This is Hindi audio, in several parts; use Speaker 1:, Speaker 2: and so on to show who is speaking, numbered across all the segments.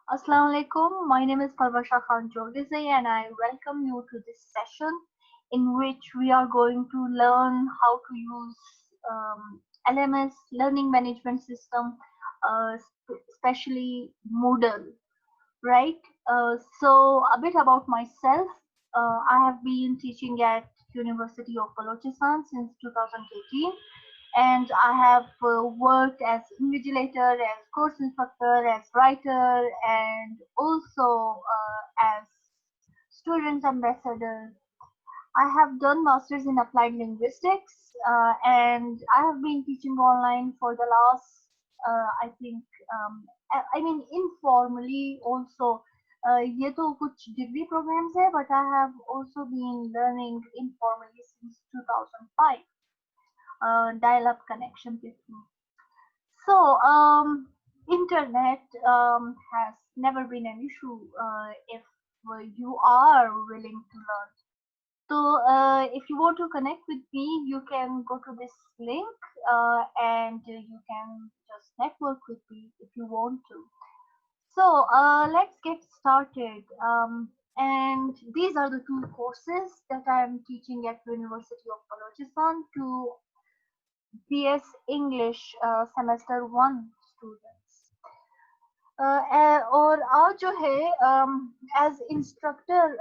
Speaker 1: Assalamu alaikum. My name is Parvasha Khan Jordizai and I welcome you to this session in which we are going to learn how to use LMS, Learning Management System, especially Moodle, right? So a bit about myself. I have been teaching at University of Balochistan since 2018 and I have worked as invigilator, as course instructor, as writer, and also as student ambassador. I have done masters in applied linguistics, and I have been teaching online for the last, I think, I mean, informally also. ये तो कुछ degree programs है, but I have also been learning informally since 2005. Dial-up connection with me. So, internet has never been an issue if you are willing to learn. So, if you want to connect with me, you can go to this link and you can just network with me if you want to. So, let's get started. And these are the two courses that I am teaching at University of Balochistan to BS English semester 1 students. और आज जो है as instructor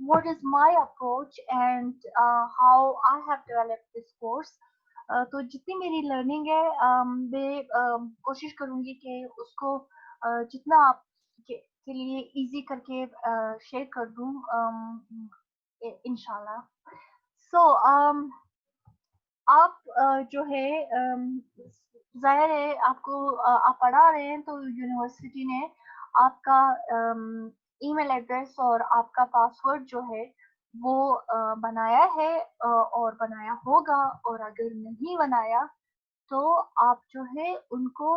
Speaker 1: what is my approach and how I have developed this course. तो जितनी मेरी learning है मैं कोशिश करूंगी कि उसको जितना आप के लिए easy करके share कर दूं इंशाल्लाह. So आप जो है ज़ाहिर है आपको आप पढ़ा रहे हैं तो यूनिवर्सिटी ने आपका ईमेल एड्रेस और आपका पासवर्ड जो है वो बनाया है और बनाया होगा और अगर नहीं बनाया तो आप जो है उनको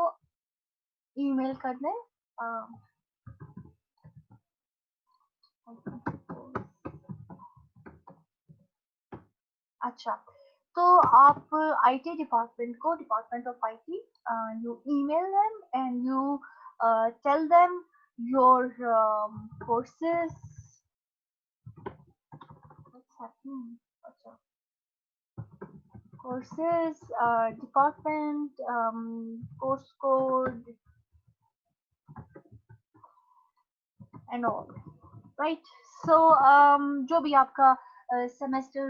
Speaker 1: ईमेल करने अच्छा तो आप आईटी डिपार्टमेंट को department of IT you email them and you tell them your courses. What's happening? अच्छा courses department course code and all, right? So जो भी आपका सेमेस्टर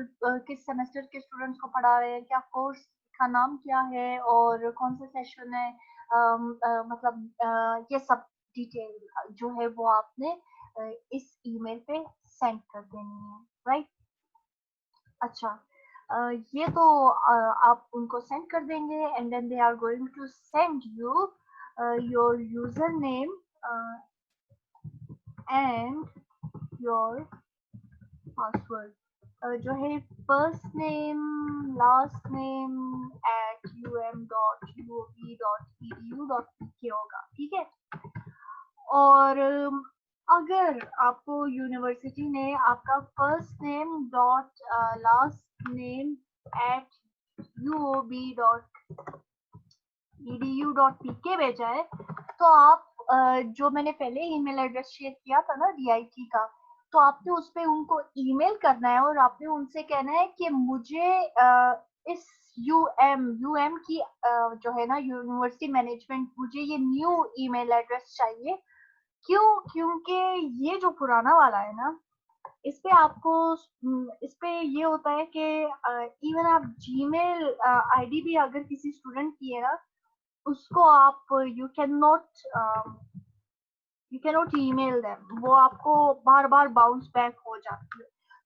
Speaker 1: किस सेमेस्टर के स्टूडेंट्स को पढ़ा रहे हैं, क्या कोर्स का नाम क्या है और कौन सा सेशन है, मतलब ये सब डिटेल जो है वो आपने इस ईमेल पे सेंड कर देनी है, राइट? अच्छा ये तो आप उनको सेंड कर देंगे and then they are going to send you your username and your password जो है first name last name @um.uob.edu.pk होगा, ठीक है? और अगर आपको यूनिवर्सिटी ने आपका first name dot last name @uob.edu.pk भेजा है तो आप जो मैंने पहले ईमेल एड्रेस शेयर किया था ना डीआईटी का, तो आपने उस पे उनको ईमेल करना है और आपने उनसे कहना है कि मुझे इस यूएम की जो है ना यूनिवर्सिटी मैनेजमेंट, मुझे ये न्यू ईमेल एड्रेस चाहिए. क्यों? क्योंकि ये जो पुराना वाला है ना, इस पे आपको इस पे ये होता है कि इवन आप जीमेल आईडी भी अगर किसी स्टूडेंट की है ना, उसको आप you can not email them, वो आपको बार बार बाउंस बैक हो जाती है.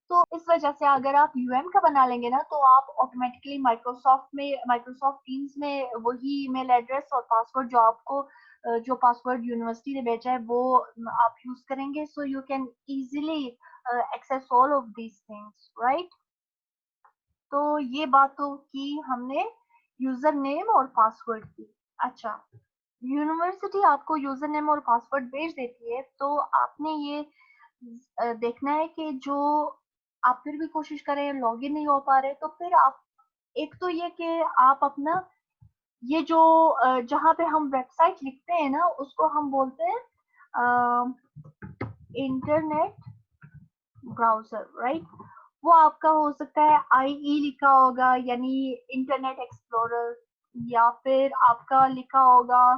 Speaker 1: तो इस वजह से अगर आप यूएम का बना लेंगे ना तो आप ऑटोमेटिकली माइक्रोसॉफ्ट टीम्स में वही ईमेल एड्रेस और पासवर्ड जो आपको जो पासवर्ड यूनिवर्सिटी ने भेजा है वो आप यूज करेंगे. So you can easily access all of these things, right? तो ये बात तो की हमने यूजर नेम और पासवर्ड की. अच्छा, यूनिवर्सिटी आपको यूजर नेम और पासवर्ड भेज देती है तो आपने ये देखना है कि जो आप फिर भी कोशिश करें लॉगिन नहीं हो पा रहे तो फिर आप एक तो ये कि आप अपना ये जो जहाँ पे हम वेबसाइट लिखते हैं ना उसको हम बोलते हैं इंटरनेट ब्राउजर, राइट। वो आपका हो सकता है IE लिखा होगा यानी इंटरनेट एक्सप्लोरर, या फिर आपका लिखा होगा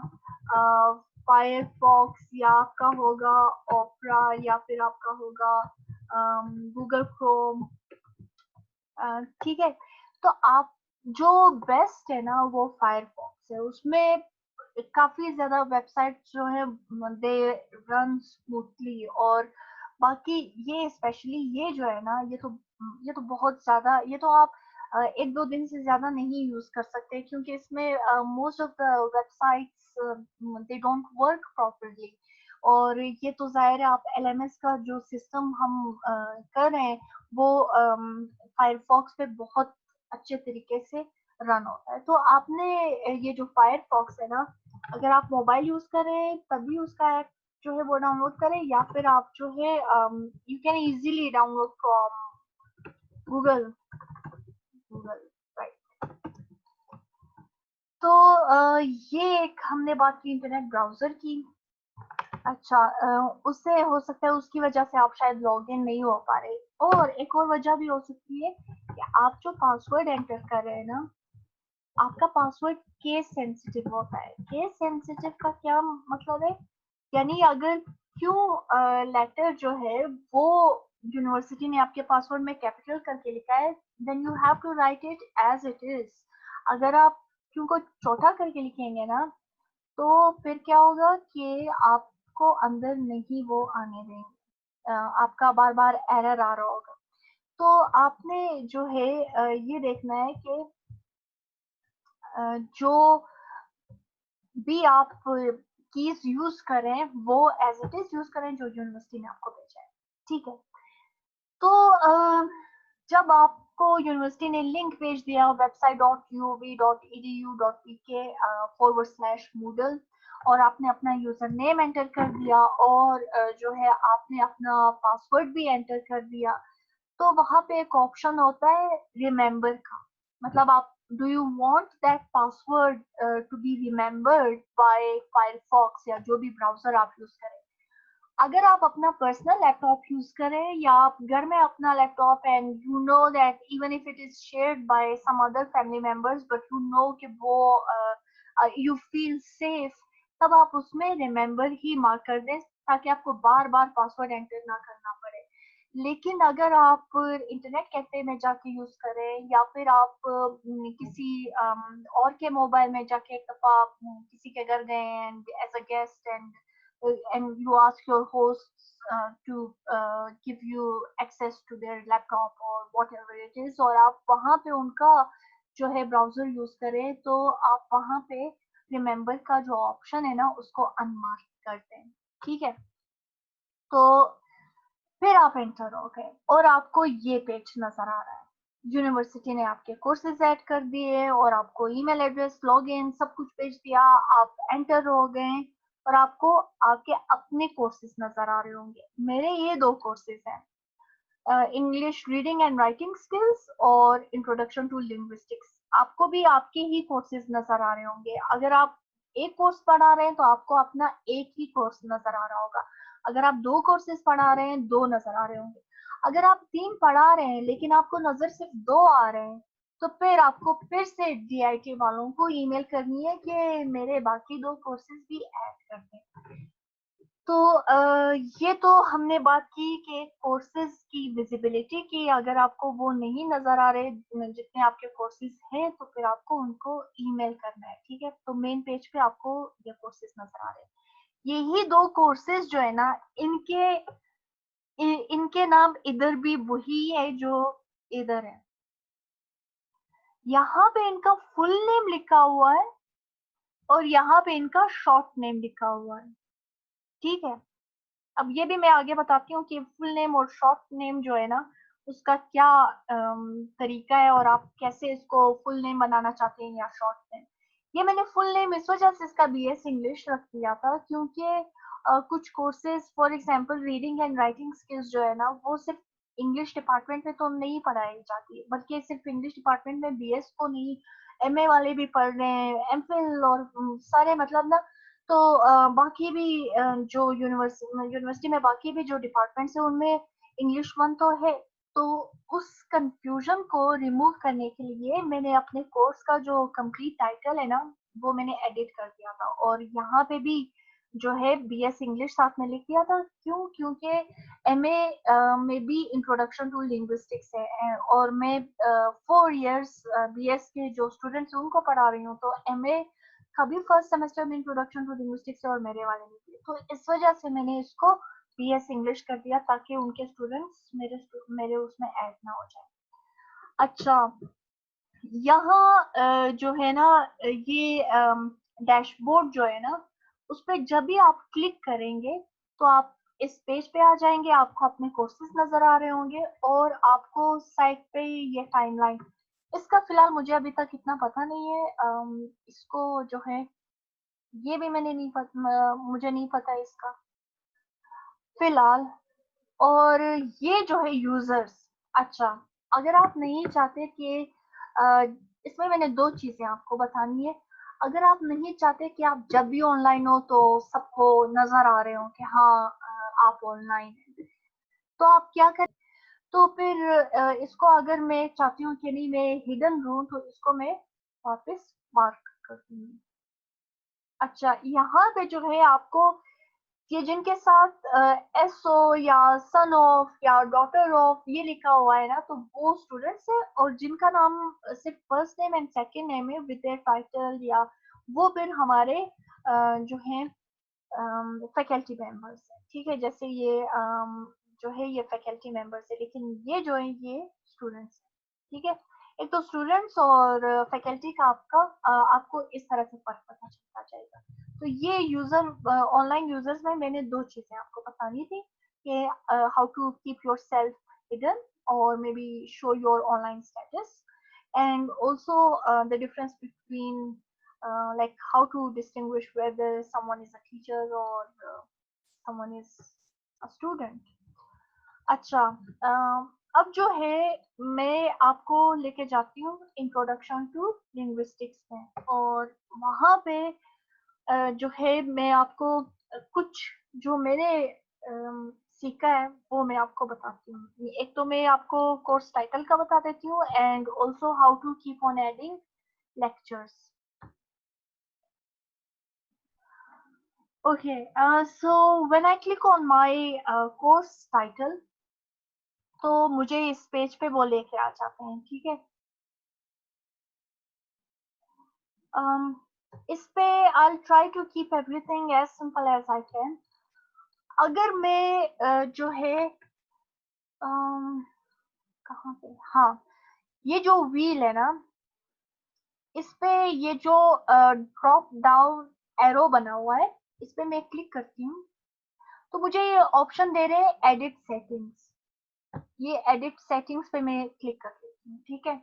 Speaker 1: फायरफॉक्स, या आपका होगा ओपरा, या फिर आपका होगा गूगल क्रोम। ठीक है, तो आप जो बेस्ट है ना वो फायरफॉक्स है। उसमें काफी ज्यादा वेबसाइट जो है दे रन स्मूथली, और बाकी ये स्पेशली ये जो है ना ये तो बहुत ज्यादा, ये तो आप एक दो दिन से ज्यादा नहीं यूज कर सकते, क्योंकि इसमें most of the websites they don't work properly. और ये तो जाहिर है, आप LMS का जो सिस्टम हम कर रहे हैं वो फायरफॉक्स पे बहुत अच्छे तरीके से रन होता है। तो आपने ये जो फायरफॉक्स है ना, अगर आप मोबाइल यूज कर रहे हैं तभी उसका ऐप जो है वो डाउनलोड करें, या फिर आप जो है you can easily download from Google Google, right. तो ये एक हमने बात की इंटरनेट ब्राउजर की। अच्छा, उससे हो सकता है उसकी वजह से आप शायद लॉग इन नहीं हो पा रहे, और एक और वजह भी हो सकती है कि आप जो पासवर्ड एंटर कर रहे हैं ना, आपका पासवर्ड केस सेंसिटिव होता है। केस सेंसिटिव का क्या मतलब है, यानी अगर क्यों लेटर जो है वो यूनिवर्सिटी ने आपके पासवर्ड में कैपिटल करके लिखा है, then you have to write it as it is. अगर आप क्यों को छोटा करके लिखेंगे ना, तो फिर क्या होगा कि आपको अंदर नहीं वो आने देंगे, आपका बार बार एरर आ रहा होगा। तो आपने जो है ये देखना है कि जो भी आप कीज यूज करें वो एज इट इज यूज करें जो यूनिवर्सिटी ने आपको भेजा है, ठीक है। तो जब आपको यूनिवर्सिटी ने लिंक भेज दिया www.uob.edu.pk/moodle, और आपने अपना यूजर नेम एंटर कर दिया, और जो है आपने अपना पासवर्ड भी एंटर कर दिया, तो वहां पे एक ऑप्शन होता है रिमेम्बर का। मतलब आप do you want that password to be remembered by Firefox या जो भी ब्राउजर आप यूज करें। अगर आप अपना पर्सनल लैपटॉप यूज करें, या आप घर में अपना laptop and you know that even if it is shared by some other family members, but you know कि वो यू फील सेफ, तब आप उसमें रिमेम्बर ही मार्क कर दें, ताकि आपको बार बार पासवर्ड एंटर ना करना पड़े। लेकिन अगर आप इंटरनेट कैफे में जाके यूज करें, या फिर आप किसी और के मोबाइल में जाके एक दफा किसी के घर गए and as a guest, and you ask your hosts to give you access to their laptop or whatever it is, और आप वहां पे उनका जो है ब्राउजर यूज करें, तो आप वहां पे रिमेम्बर का जो ऑप्शन है ना उसको अनमार्क करते हैं, ठीक है। तो फिर आप एंटर हो गए और आपको ये पेज नजर आ रहा है। यूनिवर्सिटी ने आपके कोर्सेज ऐड कर दिए और आपको ईमेल एड्रेस, लॉगिन सब कुछ भेज दिया। आप एंटर हो गए और आपको आपके अपने कोर्सेज नजर आ रहे होंगे। मेरे ये दो कोर्सेज हैं, English reading and writing skills और इंट्रोडक्शन टू लिंग्विस्टिक्स। आपको भी आपके ही कोर्सेज नजर आ रहे होंगे। अगर आप एक कोर्स पढ़ा रहे हैं तो आपको अपना एक ही कोर्स नजर आ रहा होगा। अगर आप दो कोर्सेज पढ़ा रहे हैं, दो नजर आ रहे होंगे। अगर आप तीन पढ़ा रहे हैं लेकिन आपको नजर सिर्फ दो आ रहे हैं, तो फिर आपको फिर से DIT वालों को ईमेल करनी है कि मेरे बाकी दो कोर्सेज भी ऐड कर दें। तो ये तो हमने बात की कि कोर्सेज की विजिबिलिटी की। अगर आपको वो नहीं नजर आ रहे जितने आपके कोर्सेज हैं, तो फिर आपको उनको ईमेल करना है, ठीक है। तो मेन पेज पे आपको ये कोर्सेज नजर आ रहे हैं। यही दो कोर्सेज जो है ना, इनके नाम इधर भी वही है जो इधर है। यहाँ पे इनका फुल नेम लिखा हुआ है और यहाँ पे इनका शॉर्ट नेम लिखा हुआ है, ठीक है। अब ये भी मैं आगे बताती हूँ कि फुल नेम और शॉर्ट नेम जो है ना उसका क्या तरीका है, और आप कैसे इसको फुल नेम बनाना चाहते हैं या शॉर्ट नेम। ये मैंने फुल नेम इस वजह से इसका BS इंग्लिश रख दिया था, क्योंकि कुछ courses for example reading and writing skills जो है ना वो सिर्फ इंग्लिश डिपार्टमेंट में तो नहीं पढ़ाई जाती, बल्कि सिर्फ इंग्लिश डिपार्टमेंट में BS को नहीं, MA वाले भी पढ़ रहे हैं, MPhil और सारे, मतलब ना तो बाकी भी जो यूनिवर्सिटी में बाकी भी जो डिपार्टमेंट्स है उनमें इंग्लिश वन तो है। तो उस कंफ्यूजन को रिमूव करने के लिए मैंने अपने कोर्स का जो कंप्लीट टाइटल है ना वो मैंने एडिट कर दिया था, और यहाँ पे भी जो है बीएस इंग्लिश साथ में लिख दिया था। क्यों? क्योंकि एमए में भी इंट्रोडक्शन टू लिंग्विस्टिक्स है, और मैं 4 इयर्स बीएस के जो स्टूडेंट्स हैं उनको पढ़ा रही हूँ, तो एमए कभी फर्स्ट सेमेस्टर में इंट्रोडक्शन टू लिंग्विस्टिक्स और मेरे वाले में थी, तो इस वजह से मैंने इसको बीएस इंग्लिश कर दिया ताकि उनके स्टूडेंट्स मेरे उसमें ऐड ना हो जाए। अच्छा, यहाँ जो है ना ये डैशबोर्ड जो है ना उस पर जब भी आप क्लिक करेंगे तो आप इस पेज पे आ जाएंगे, आपको अपने कोर्सेज नजर आ रहे होंगे और आपको साइट पे ये टाइमलाइन। इसका फिलहाल मुझे अभी तक इतना पता नहीं है, इसको जो है ये भी मैंने नहीं पता, मुझे नहीं पता इसका फिलहाल। और ये जो है यूजर्स, अच्छा, अगर आप नहीं चाहते कि इसमें मैंने दो चीजें आपको बतानी है। अगर आप नहीं चाहते कि आप जब भी ऑनलाइन हो तो सबको नजर आ रहे हो कि हाँ आप ऑनलाइन हैं, तो आप क्या करें? तो फिर इसको अगर मैं चाहती हूँ कि नहीं मैं हिडन रहूं तो इसको मैं वापस मार्क कर दूंगी। अच्छा, यहाँ पे जो है आपको ये जिनके साथ एसओ या सन ऑफ या डॉटर ऑफ ये लिखा हुआ है ना तो वो स्टूडेंट्स है, और जिनका नाम सिर्फ first name and second name है विद देयर टाइटल या वो फिर हमारे जो है फैकल्टी मेंबर्स है। ठीक है, जैसे ये जो है ये फैकल्टी मेंबर्स है, लेकिन ये जो है ये स्टूडेंट्स है। ठीक है, एक तो स्टूडेंट्स और फैकल्टी का आपका आपको इस तरह से फर्क पता चलता जाएगा। तो ये यूजर ऑनलाइन यूजर्स में मैंने दो चीजें आपको बतानी थी कि how to keep yourself hidden or maybe show your online status, and also the difference between like how to distinguish whether someone is a teacher or someone is a student. अच्छा, अब जो है मैं आपको लेके जाती हूँ इंट्रोडक्शन टू लिंग्विस्टिक्स में, और वहाँ पे जो है मैं आपको कुछ जो मैंने सीखा है वो मैं आपको बताती हूँ। एक तो मैं आपको कोर्स टाइटल का बता देती हूँ and also how to keep on adding lectures. Okay, so when I click on my course title, तो मुझे इस पेज पे वो लेके आ जाते हैं। ठीक है, um, इस पे I'll try to keep everything as simple as I can. अगर मैं जो है कहाँ पे, हाँ, ये जो व्हील है ना इस पे ये जो ड्रॉप डाउन एरो बना हुआ है इस पे मैं क्लिक करती हूँ तो मुझे ये ऑप्शन दे रहे हैं एडिट सेटिंग्स। ये एडिट सेटिंग्स पे मैं क्लिक कर देती हूँ। ठीक है,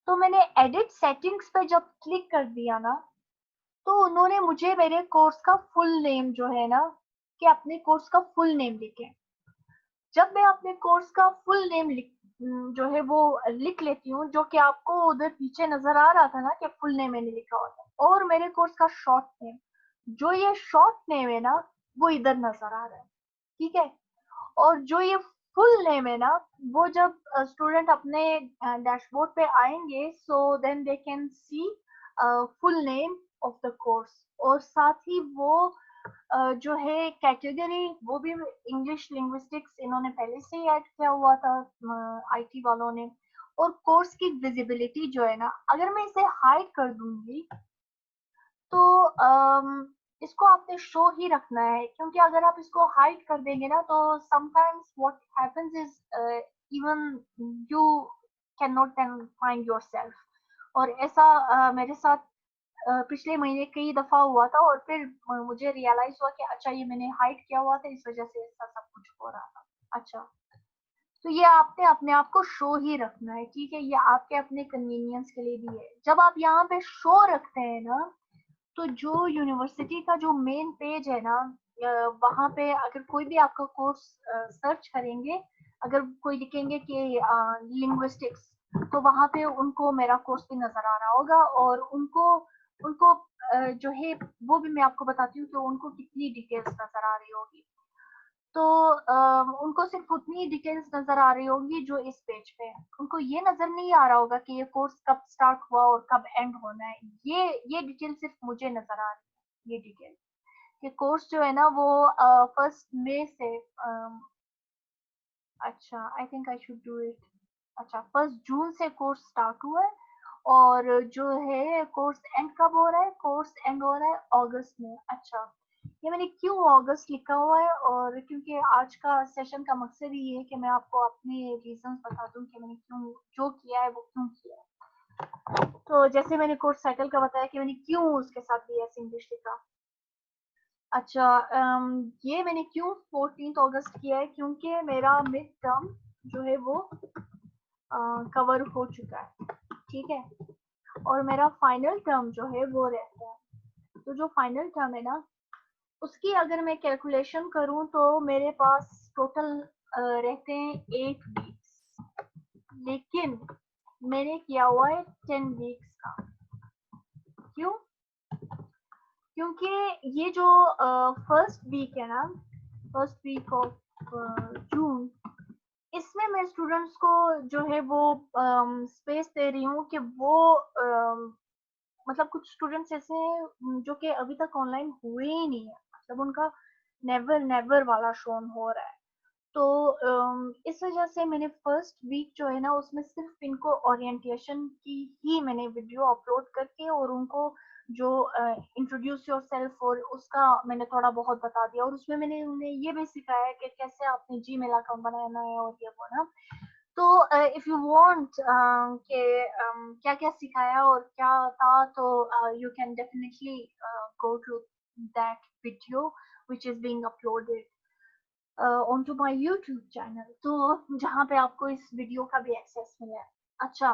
Speaker 1: तो मैंने एडिट सेटिंग्स पे जब क्लिक कर दिया ना तो उन्होंने मुझे मेरे कोर्स का फुल नेम जो है ना कि अपने कोर्स का फुल नेम लिखे। जब मैं अपने कोर्स का फुल नेम जो है वो लिख लेती हूँ, जो कि आपको उधर पीछे नजर आ रहा था ना कि फुल नेम मैंने लिखा हुआ था, और मेरे कोर्स का शॉर्ट नेम, जो ये शॉर्ट नेम है ना वो इधर नजर आ रहा है। ठीक है, और जो ये फुल नेम है ना वो जब स्टूडेंट अपने डैशबोर्ड पे आएंगे so then they can see full name of the course, और साथ ही वो जो है कैटेगरी वो भी इंग्लिश लिंग्विस्टिक्स इन्होंने पहले से ही ऐड किया हुआ था आईटी वालों ने। और कोर्स की विजिबिलिटी जो है ना अगर मैं इसे हाइड कर दूंगी तो इसको आपने शो ही रखना है, क्योंकि अगर आप इसको हाइड कर देंगे ना तो sometimes what happens is even you can not then find yourself. और ऐसा मेरे साथ पिछले महीने कई दफा हुआ था, और फिर मुझे रियलाइज हुआ कि अच्छा ये मैंने हाइड किया हुआ था इस वजह से ऐसा सब कुछ हो रहा था। अच्छा, तो ये आपने अपने आप को शो ही रखना है। ठीक है, ये आपके अपने कन्वीनियंस के लिए भी है। जब आप यहाँ पे शो रखते हैं ना तो जो यूनिवर्सिटी का जो मेन पेज है ना वहाँ पे अगर कोई भी आपका कोर्स सर्च करेंगे, अगर कोई लिखेंगे कि लिंग्विस्टिक्स तो वहाँ पे उनको मेरा कोर्स भी नजर आ रहा होगा, और उनको उनको जो है वो भी मैं आपको बताती हूँ कि उनको कितनी डिटेल्स नजर आ रही होगी। तो उनको सिर्फ उतनी डिटेल्स नजर आ रही होंगी जो इस पेज पे है। उनको ये नजर नहीं आ रहा होगा कि ये कोर्स कब स्टार्ट हुआ और कब एंड होना है। ये डिटेल सिर्फ मुझे नजर आ रही है, ये डिटेल। ये कोर्स जो है ना वो 1 मई से अच्छा, I think I should do it. अच्छा, 1 जून से कोर्स स्टार्ट हुआ है और जो है कोर्स एंड कब हो रहा है? कोर्स एंड हो रहा है अगस्त में। अच्छा, ये मैंने क्यों अगस्त लिखा हुआ है, और क्योंकि आज का सेशन का मकसद ही ये है कि मैं आपको अपने रीजंस बता दूं कि मैंने क्यों जो किया है वो क्यों किया है। तो जैसे मैंने कोर्स साइकिल का बताया कि मैंने क्यों उसके साथ बीएस इंग्लिश लिखा। अच्छा, ये मैंने क्यों 14 अगस्त किया है, क्योंकि मेरा मिड टर्म जो है वो कवर हो चुका है, ठीक है। और मेरा फाइनल टर्म जो है वो रहता है। तो जो फाइनल टर्म है ना, उसकी अगर मैं कैलकुलेशन करूं तो मेरे पास टोटल रहते हैं 8 वीक्स, लेकिन मैंने किया हुआ है 10 वीक्स का। क्यों? क्योंकि ये जो फर्स्ट वीक है ना, फर्स्ट वीक ऑफ जून, इसमें मैं स्टूडेंट्स को जो है वो स्पेस दे रही हूँ कि वो मतलब कुछ स्टूडेंट्स ऐसे हैं जो कि अभी तक ऑनलाइन हुए ही नहीं है, मतलब उनका नेवर नेवर वाला शोन हो रहा है। तो इस वजह से मैंने फर्स्ट वीक जो है ना उसमें सिर्फ इनको ओरिएंटेशन की ही मैंने वीडियो अपलोड करके और उनको जो इंट्रोड्यूस योर सेल्फ और उसका मैंने थोड़ा बहुत बता दिया, और उसमें मैंने उन्हें ये भी सिखाया कि कैसे आपने जीमेल अकाउंट बनाना है और ये वो ना। तो इफ यू वांट के क्या क्या सिखाया और क्या था, तो you can definitely go to that video which is being uploaded onto my YouTube channel, तो जहाँ पे आपको इस वीडियो का भी एक्सेस मिला है। अच्छा,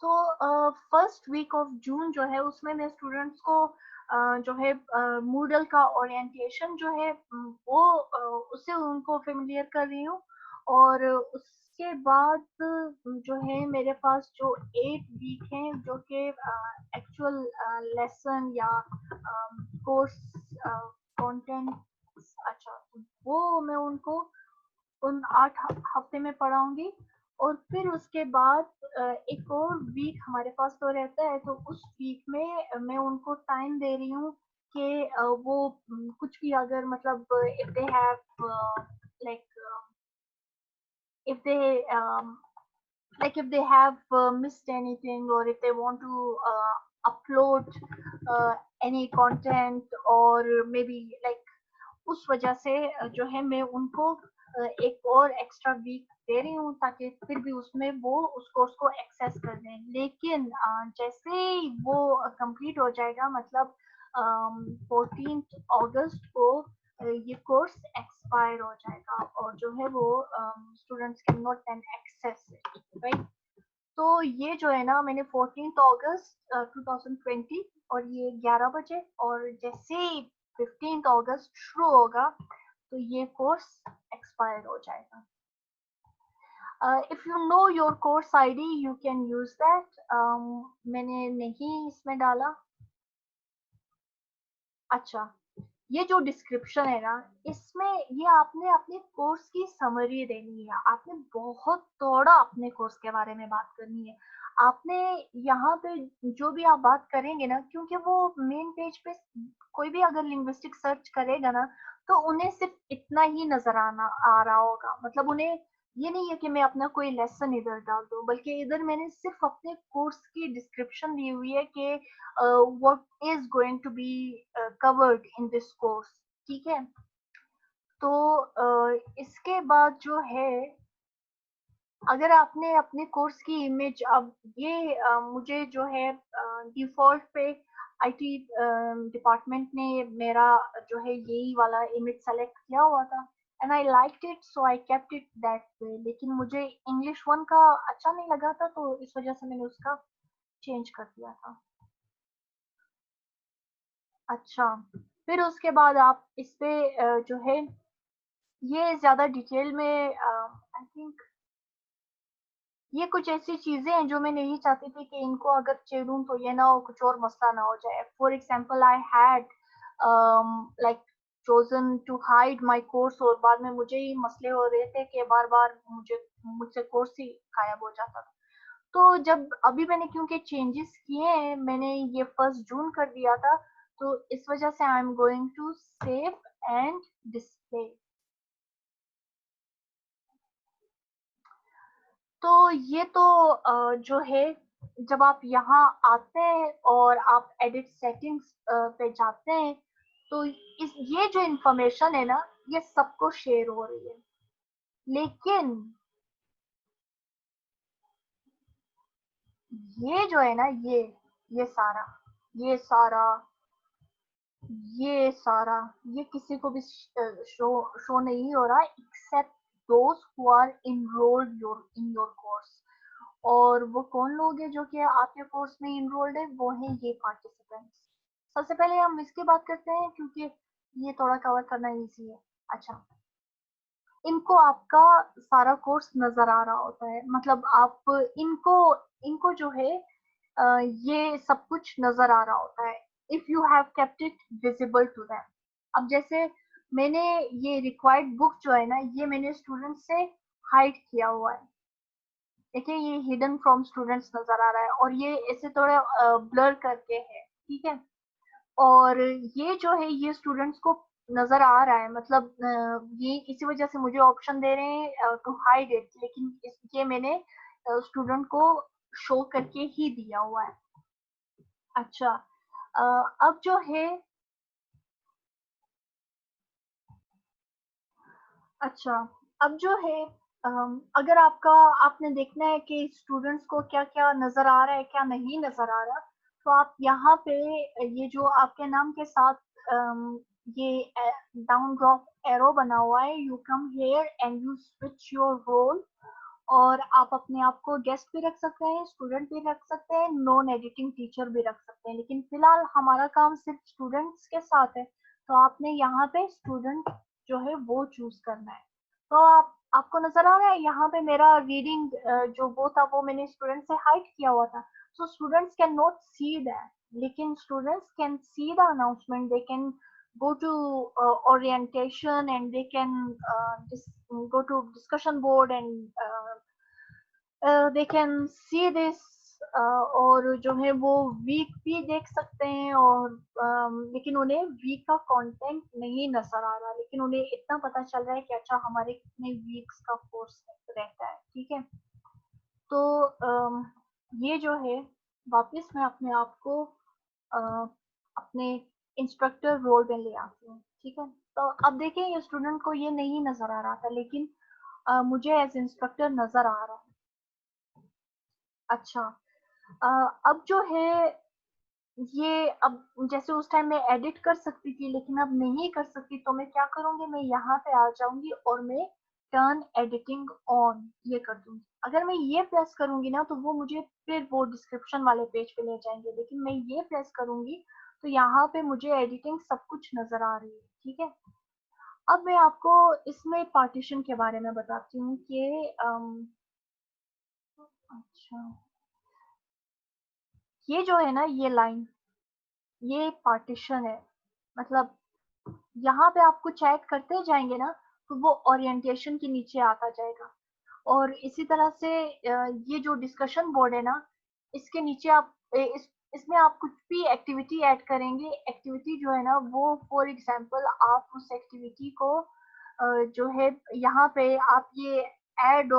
Speaker 1: तो फर्स्ट वीक ऑफ जून जो है उसमें मैं स्टूडेंट्स को जो है मूडल का ओरिएंटेशन जो है वो उससे उनको फेमिलियर कर रही हूँ। और उसके बाद जो है मेरे पास जो 8 वीक हैं जो कि एक्चुअल लेसन या कोर्स कंटेंट, अच्छा, वो मैं उनको उन 8 हफ्ते में पढ़ाऊंगी। और फिर उसके बाद एक और वीक हमारे पास तो रहता है, तो उस वीक में मैं उनको टाइम दे रही हूँ कि वो कुछ भी अगर मतलब if they have like if they like if they have missed anything, or if they want to upload any content, or maybe like उस वजह से जो है मैं उनको एक और एक्स्ट्रा वीक दे रही हूँ ताकि फिर भी उसमें वो उस कोर्स को एक्सेस कर दें। लेकिन जैसे ही वो कंप्लीट हो जाएगा, मतलब 14 अगस्त को ये कोर्स एक्सपायर हो जाएगा और जो है वो students can not then access it, right. तो ये जो है ना मैंने 14 अगस्त 2020 और ये 11 बजे, और जैसे ही 15 अगस्त शुरू होगा तो ये कोर्स एक्सपायर हो जाएगा। If you know your course ID you can use that. मैंने नहीं इसमें डाला। अच्छा, ये जो डिस्क्रिप्शन है ना, इसमें ये आपने अपने कोर्स की समरी देनी है। आपने बहुत थोड़ा अपने कोर्स के बारे में बात करनी है। आपने यहाँ पे जो भी आप बात करेंगे ना, क्योंकि वो मेन पेज पे कोई भी अगर लिंग्विस्टिक सर्च करेगा ना तो उन्हें सिर्फ इतना ही नजर आना आ रहा होगा। मतलब उन्हें ये नहीं है कि मैं अपना कोई लेसन इधर डाल दूं, बल्कि इधर मैंने सिर्फ अपने कोर्स की डिस्क्रिप्शन दी हुई है कि what is going to be covered in this course, ठीक है। तो इसके बाद जो है, अगर आपने अपने कोर्स की इमेज, अब ये मुझे जो है डिफॉल्ट पे आईटी डिपार्टमेंट ने मेरा जो है यही वाला इमेज सेलेक्ट किया हुआ था, and I liked it so I kept it that way. लेकिन मुझे इंग्लिश 1 का अच्छा नहीं लगा था, तो इस वजह से मैंने उसका चेंज कर दिया था। अच्छा, फिर उसके बाद आप इस पे जो है ये ज्यादा डिटेल में आई थिंक ये कुछ ऐसी चीजें हैं जो मैं नहीं चाहती थी कि इनको अगर छेड़ूं तो ये ना हो, कुछ और मसला ना हो जाए. For example I had like chosen to hide my course, और बाद में मुझे ही मसले हो रहे थे कि बार बार मुझसे कोर्स ही गायब हो जाता था. तो जब अभी मैंने क्योंकि चेंजेस किए हैं, मैंने ये 1 जून कर दिया था, तो इस वजह से I am going to save and display. तो ये तो जो है, जब आप यहाँ आते हैं और आप एडिट सेटिंग्स पे जाते हैं, तो इस ये जो इंफॉर्मेशन है ना, ये सबको शेयर हो रही है. लेकिन ये जो है ना, ये सारा, ये सारा, ये सारा, ये किसी को भी शो नहीं हो रहा, except those who are enrolled in your course. और वो कौन लोग हैं जो कि आपके कोर्स में इनरोल्ड है? वो हैं ये पार्टिसिपेंट्स. सबसे पहले हम इसकी बात करते हैं क्योंकि ये थोड़ा कवर करना इजी है. अच्छा, इनको आपका सारा कोर्स नजर आ रहा होता है, मतलब आप इनको इनको जो है ये सब कुछ नजर आ रहा होता है, if you have kept it visible to them. अब जैसे मैंने ये रिक्वायर्ड बुक जो है ना, ये मैंने स्टूडेंट से हाइड किया हुआ है. देखिए, ये हिडन फ्रॉम स्टूडेंट्स नजर आ रहा है, और ये ऐसे थोड़ा ब्लर करके है, ठीक है. और ये जो है, ये स्टूडेंट्स को नजर आ रहा है, मतलब ये इसी वजह से मुझे ऑप्शन दे रहे हैं टू हाइड इट, लेकिन ये मैंने स्टूडेंट को शो करके ही दिया हुआ है. अच्छा, अब जो है, अच्छा, अब जो है, अगर आपने देखना है कि स्टूडेंट्स को क्या क्या नजर आ रहा है, क्या नहीं नजर आ रहा, तो आप यहाँ पे ये जो आपके नाम के साथ ये डाउन ड्रॉप एरो बना हुआ है, you come here and you switch your role. और आप अपने आप को गेस्ट भी रख सकते हैं, स्टूडेंट भी रख सकते हैं, नॉन एडिटिंग टीचर भी रख सकते हैं, लेकिन फिलहाल हमारा काम सिर्फ स्टूडेंट्स के साथ है, तो आपने यहाँ पे स्टूडेंट जो है वो चूज करना है. तो आपको नजर आ रहा है यहाँ पे मेरा रीडिंग जो वो था, वो मैंने स्टूडेंट से हाइड किया हुआ था. So students can not see that, लेकिन students can see the announcement. They can go to orientation, and they can go to discussion board, and they can see this. और जो है वो वीक भी देख सकते हैं, और लेकिन उन्हें वीक का कंटेंट नहीं नजर आ रहा, लेकिन उन्हें इतना पता चल रहा है कि अच्छा, हमारे कितने वीक्स का कोर्स रहता है, ठीक है. तो ये जो है, वापस मैं अपने आप को अपने इंस्ट्रक्टर रोल में ले आती हूँ, ठीक है. तो अब देखें, ये स्टूडेंट को ये नहीं नजर आ रहा था, लेकिन मुझे एज इंस्ट्रक्टर नजर आ रहा है. अच्छा, अब जो है, ये अब जैसे उस टाइम मैं एडिट कर सकती थी, लेकिन अब नहीं कर सकती, तो मैं क्या करूंगी, मैं यहाँ पे आ जाऊंगी और मैं टर्न एडिटिंग ऑन ये कर दूंगी. अगर मैं ये प्रेस करूंगी ना, तो वो मुझे फिर वो डिस्क्रिप्शन वाले पेज पे ले जाएंगे, लेकिन मैं ये प्रेस करूंगी तो यहाँ पे मुझे एडिटिंग सब कुछ नजर आ रही है, ठीक है. अब मैं आपको इसमें पार्टीशन के बारे में बताती हूँ कि अच्छा, ये जो है ना, ये लाइन, ये पार्टीशन है. मतलब यहाँ पे आप कुछ ऐड करते जाएंगे ना, तो वो ओरिएंटेशन के नीचे आता जाएगा. और इसी तरह से ये जो डिस्कशन बोर्ड है ना, इसके नीचे आप इसमें आप कुछ भी एक्टिविटी ऐड करेंगे, एक्टिविटी जो है ना, वो फॉर एग्जांपल आप उस एक्टिविटी को जो है, यहाँ पे आप ये ऐड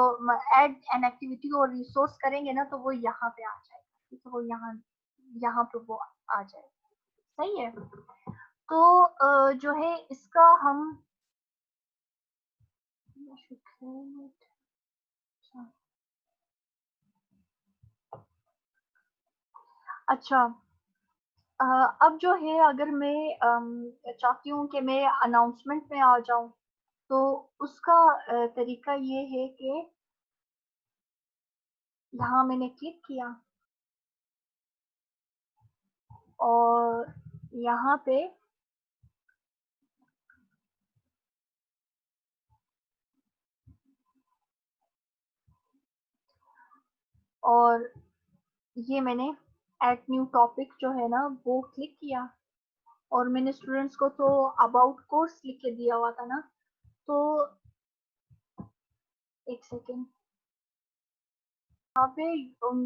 Speaker 1: एन एक्टिविटी और रिसोर्स करेंगे ना, तो वो यहाँ पे आ जाएगा, ठीक है. वो यहाँ यहाँ पे वो आ जाएगा, सही है. तो जो है इसका हम, अच्छा, अब जो है, अगर मैं चाहती हूँ कि मैं अनाउंसमेंट में आ जाऊँ, तो उसका तरीका ये है कि यहाँ मैंने क्लिक किया, और यहाँ पे और ये मैंने ऐड न्यू टॉपिक जो है ना वो क्लिक किया, और मैंने स्टूडेंट्स को तो अबाउट कोर्स लिख के दिया हुआ था ना, तो एक सेकेंड, यहाँ पे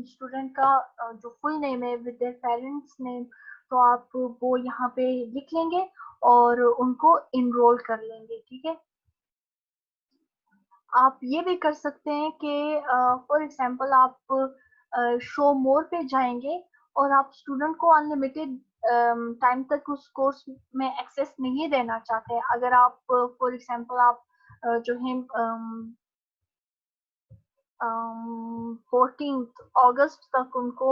Speaker 1: स्टूडेंट का जो फुल नेम है विद देयर पेरेंट्स नेम, तो आप वो यहाँ पे लिख लेंगे और उनको इनरोल कर लेंगे, ठीक है। आप ये भी कर सकते हैं कि फॉर एग्जांपल आप शो मोर पे जाएंगे और आप स्टूडेंट को अनलिमिटेड टाइम तक उस कोर्स में एक्सेस नहीं देना चाहते। अगर आप फॉर एग्जांपल आप जो है 14 अगस्त तक उनको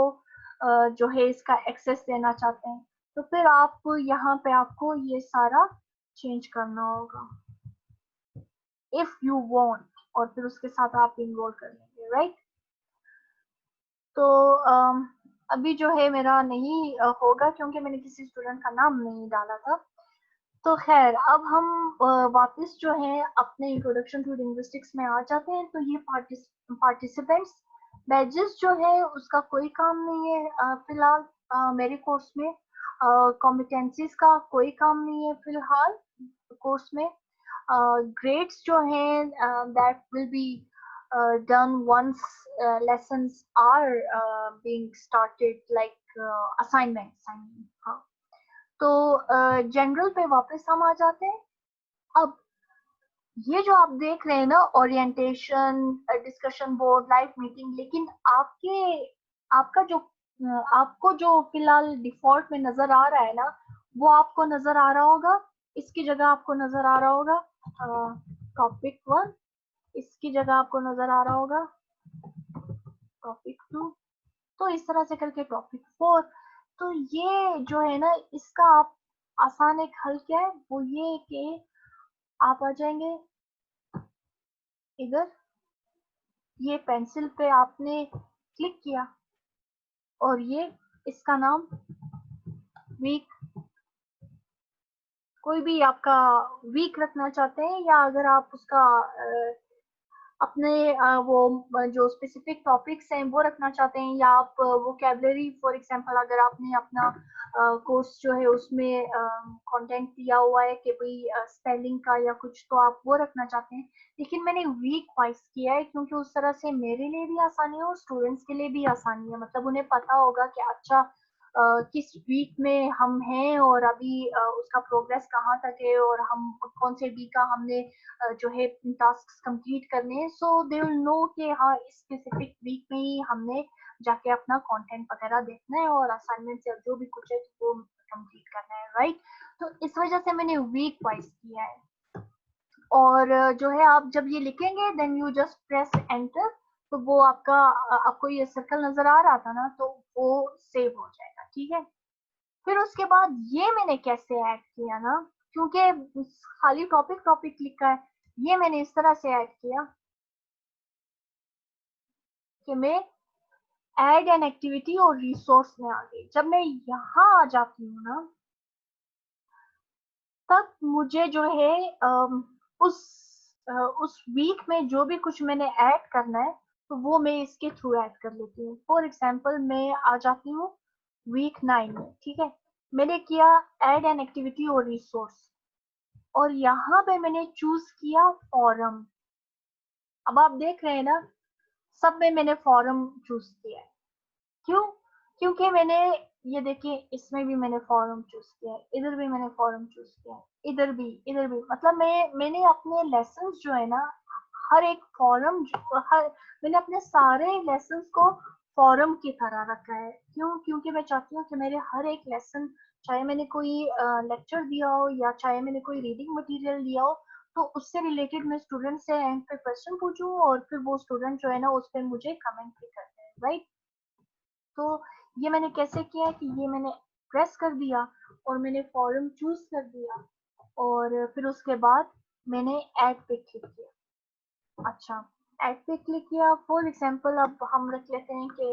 Speaker 1: जो है इसका एक्सेस देना चाहते हैं, तो फिर आप यहाँ पे आपको ये सारा चेंज करना होगा इफ यू वांट, और फिर उसके साथ आप इन्वॉल्व कर लेंगे, राइट। तो अभी जो है मेरा नहीं होगा क्योंकि मैंने किसी स्टूडेंट का नाम नहीं डाला था। तो खैर अब हम वापस जो है अपने इंट्रोडक्शन टू लिंग्विस्टिक्स में आ जाते हैं। तो ये पार्टिसिपेंट्स बैजेस जो है उसका कोई काम नहीं है फिलहाल मेरे कोर्स में। कॉम्पिटेंसीज का कोई काम नहीं है फिलहाल कोर्स में। grades जो हैं that will be done once lessons are being started like assignment, हाँ। तो जनरल पे वापस हम आ जाते हैं। अब ये जो आप देख रहे हैं ना orientation, discussion board, live meeting, लेकिन आपका जो आपको जो फिलहाल डिफॉल्ट में नजर आ रहा है ना, वो आपको नजर आ रहा होगा, इसकी जगह आपको नजर आ रहा होगा टॉपिक 1, इसकी जगह आपको नजर आ रहा होगा टॉपिक 2, तो इस तरह से करके टॉपिक 4। तो ये जो है ना इसका आप आसान एक हल क्या है, वो ये कि आप आ जाएंगे इधर, ये पेंसिल पे आपने क्लिक किया और ये इसका नाम वीक, कोई भी आपका वीक रखना चाहते हैं, या अगर आप उसका अपने वो जो स्पेसिफिक टॉपिक्स हैं वो रखना चाहते हैं, या आप वोकैबुलरी फॉर एग्जांपल अगर आपने अपना कोर्स जो है उसमें कंटेंट दिया हुआ है कि भाई स्पेलिंग का या कुछ, तो आप वो रखना चाहते हैं। लेकिन मैंने वीक वाइज किया है क्योंकि उस तरह से मेरे लिए भी आसानी है और स्टूडेंट्स के लिए भी आसानी है, मतलब उन्हें पता होगा कि अच्छा किस वीक में हम हैं और अभी उसका प्रोग्रेस कहाँ तक है और हम कौन से वीक का हमने जो है टास्क कंप्लीट करने हैं। सो दे विल नो कि हाँ इस स्पेसिफिक वीक में ही हमने जाके अपना कंटेंट वगैरह देखना है और असाइनमेंट या जो भी कुछ है वो कंप्लीट करना है, राइट। तो इस वजह से मैंने वीक वाइज किया है। और जो है आप जब ये लिखेंगे then you just press enter, तो वो आपको ये सर्कल नजर आ रहा था ना, तो वो सेव हो जाएगा, ठीक है। फिर उसके बाद ये मैंने कैसे ऐड किया ना, क्योंकि खाली टॉपिक टॉपिक लिखा है, ये मैंने इस तरह से ऐड किया कि मैं ऐड एन एक्टिविटी और रिसोर्स में आ गई। जब मैं यहाँ आ जाती हूँ ना, तब मुझे जो है उस उस वीक में जो भी कुछ मैंने ऐड करना है, तो वो मैं इसके थ्रू ऐड कर लेती हूँ। फॉर एग्जाम्पल मैं आ जाती हूँ वीक 9 में, ठीक है। मैंने किया ऐड एन एक्टिविटी और रिसोर्स, और यहाँ पे मैंने चूज किया फॉरम। अब आप देख रहे हैं ना, सब में मैंने फॉरम चूज किया है। क्यों? क्योंकि मैंने ये देखिए इसमें भी मैंने फॉरम चूज किया है, इधर भी मैंने फॉरम चूज किया है, इधर भी मतलब मैंने अपने लेसन्स जो है ना, हर एक फॉरम हर मैंने अपने सारे लेसन्स को फॉरम की तरह रखा है। क्यों? क्योंकि मैं चाहती हूँ कि मेरे हर एक लेसन, चाहे मैंने कोई लेक्चर दिया हो या चाहे मैंने कोई रीडिंग मटेरियल दिया हो, तो उससे रिलेटेड मैं स्टूडेंट से एंड पे क्वेश्चन पूछूं और फिर वो स्टूडेंट जो है ना उस पर मुझे कमेंट भी करते हैं, राइट। तो ये मैंने कैसे किया कि ये मैंने प्रेस कर दिया और मैंने फॉरम चूज कर दिया, और फिर उसके बाद मैंने ऐड पे क्लिक किया। अच्छा, ऐड पे क्लिक किया, फॉर एग्जांपल अब हम रख लेते हैं कि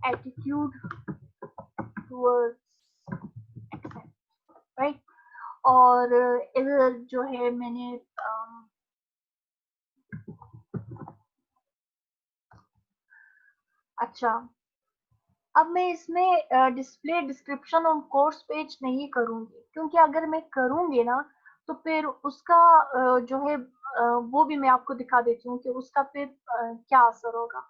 Speaker 1: एटीट्यूड टुवर्ड्स एक्सेंट, राइट। और इधर जो है मैंने अच्छा, अब मैं इसमें डिस्प्ले डिस्क्रिप्शन और कोर्स पेज नहीं करूंगी, क्योंकि अगर मैं करूंगी ना तो फिर उसका जो है वो भी मैं आपको दिखा देती हूँ कि उसका फिर क्या असर होगा।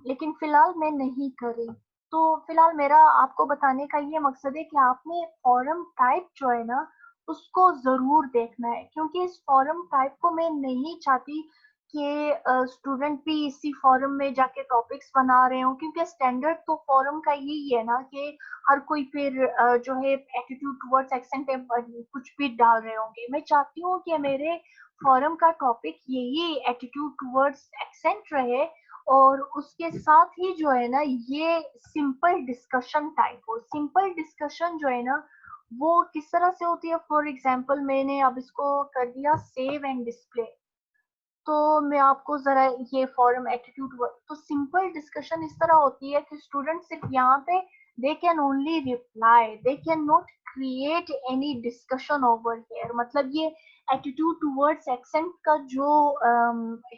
Speaker 1: लेकिन फिलहाल मैं नहीं करी। तो फिलहाल मेरा आपको बताने का ये मकसद है कि आपने फॉरम टाइप जो है ना उसको जरूर देखना है, क्योंकि इस फॉरम टाइप को मैं नहीं चाहती कि स्टूडेंट भी इसी फॉरम में जाके टॉपिक्स बना रहे हो, क्योंकि स्टैंडर्ड तो फॉरम का यही है ना कि हर कोई फिर जो है एटीट्यूड टुवर्ड्स एक्सेंट कुछ भी डाल रहे होंगे। मैं चाहती हूँ कि मेरे फॉरम का टॉपिक यही एटीट्यूड टुवर्ड्स एक्सेंट रहे, और उसके साथ ही जो है ना ये सिंपल डिस्कशन टाइप हो। सिंपल डिस्कशन जो है ना वो किस तरह से होती है, फॉर एग्जांपल मैंने अब इसको कर दिया सेव एंड डिस्प्ले। तो मैं आपको जरा ये फॉरम एटीट्यूड, तो सिंपल डिस्कशन इस तरह होती है कि स्टूडेंट सिर्फ यहाँ पे they can only reply, they can not create any discussion over here. मतलब ये एटीट्यूड टुवर्ड्स एक्सेंट का जो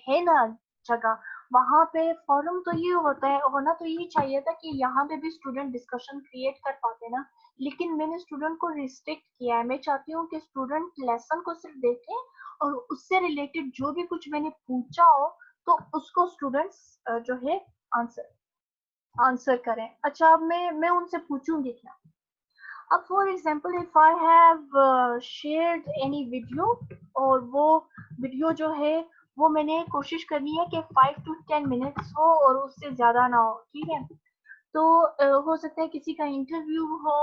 Speaker 1: है ना जगह, वहां पे फॉरम तो ये होता है, होना तो यही चाहिए था कि यहाँ पे भी स्टूडेंट डिस्कशन क्रिएट कर पाते ना। लेकिन मैंने स्टूडेंट को रिस्ट्रिक्ट किया है। मैं चाहती हूँ कि स्टूडेंट लेसन को सिर्फ देखें और उससे रिलेटेड जो भी कुछ मैंने पूछा हो तो उसको स्टूडेंट्स जो है आंसर आंसर करें। अच्छा, अब मैं उनसे पूछूंगी क्या? अब for example if I have shared any video, और वो वीडियो जो है वो मैंने कोशिश करनी है कि 5 to 10 मिनट्स हो और उससे ज्यादा ना हो, ठीक है? तो हो सकता है किसी का इंटरव्यू हो,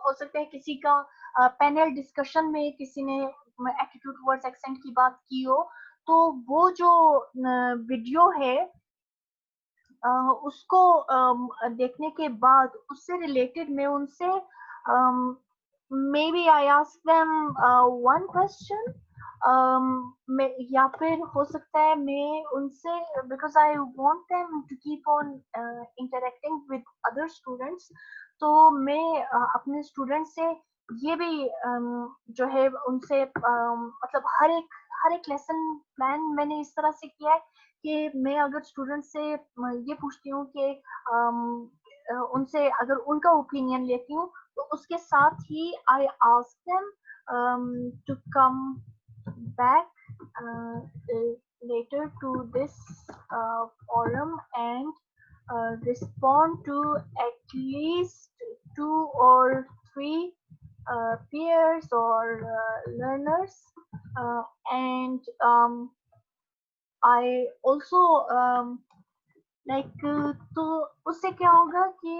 Speaker 1: हो सकता है किसी का पैनल डिस्कशन में किसी ने एटीट्यूड टुवर्ड्स एक्सेंट की बात की हो। तो वो जो वीडियो है उसको देखने के बाद उससे रिलेटेड मैं उनसे may be I ask them one question, या फिर हो सकता है मैं उनसे, because I want them to keep on interacting with other students, तो मैं अपने स्टूडेंट से ये भी जो है उनसे मतलब हर एक लेसन प्लान मैंने इस तरह से किया है कि मैं अगर स्टूडेंट से ये पूछती हूँ कि उनसे अगर उनका ओपिनियन लेती हूँ तो उसके साथ ही I ask them to come back later to this forum and respond to at least 2 or 3 peers or learners, and I also like तो उससे क्या होगा कि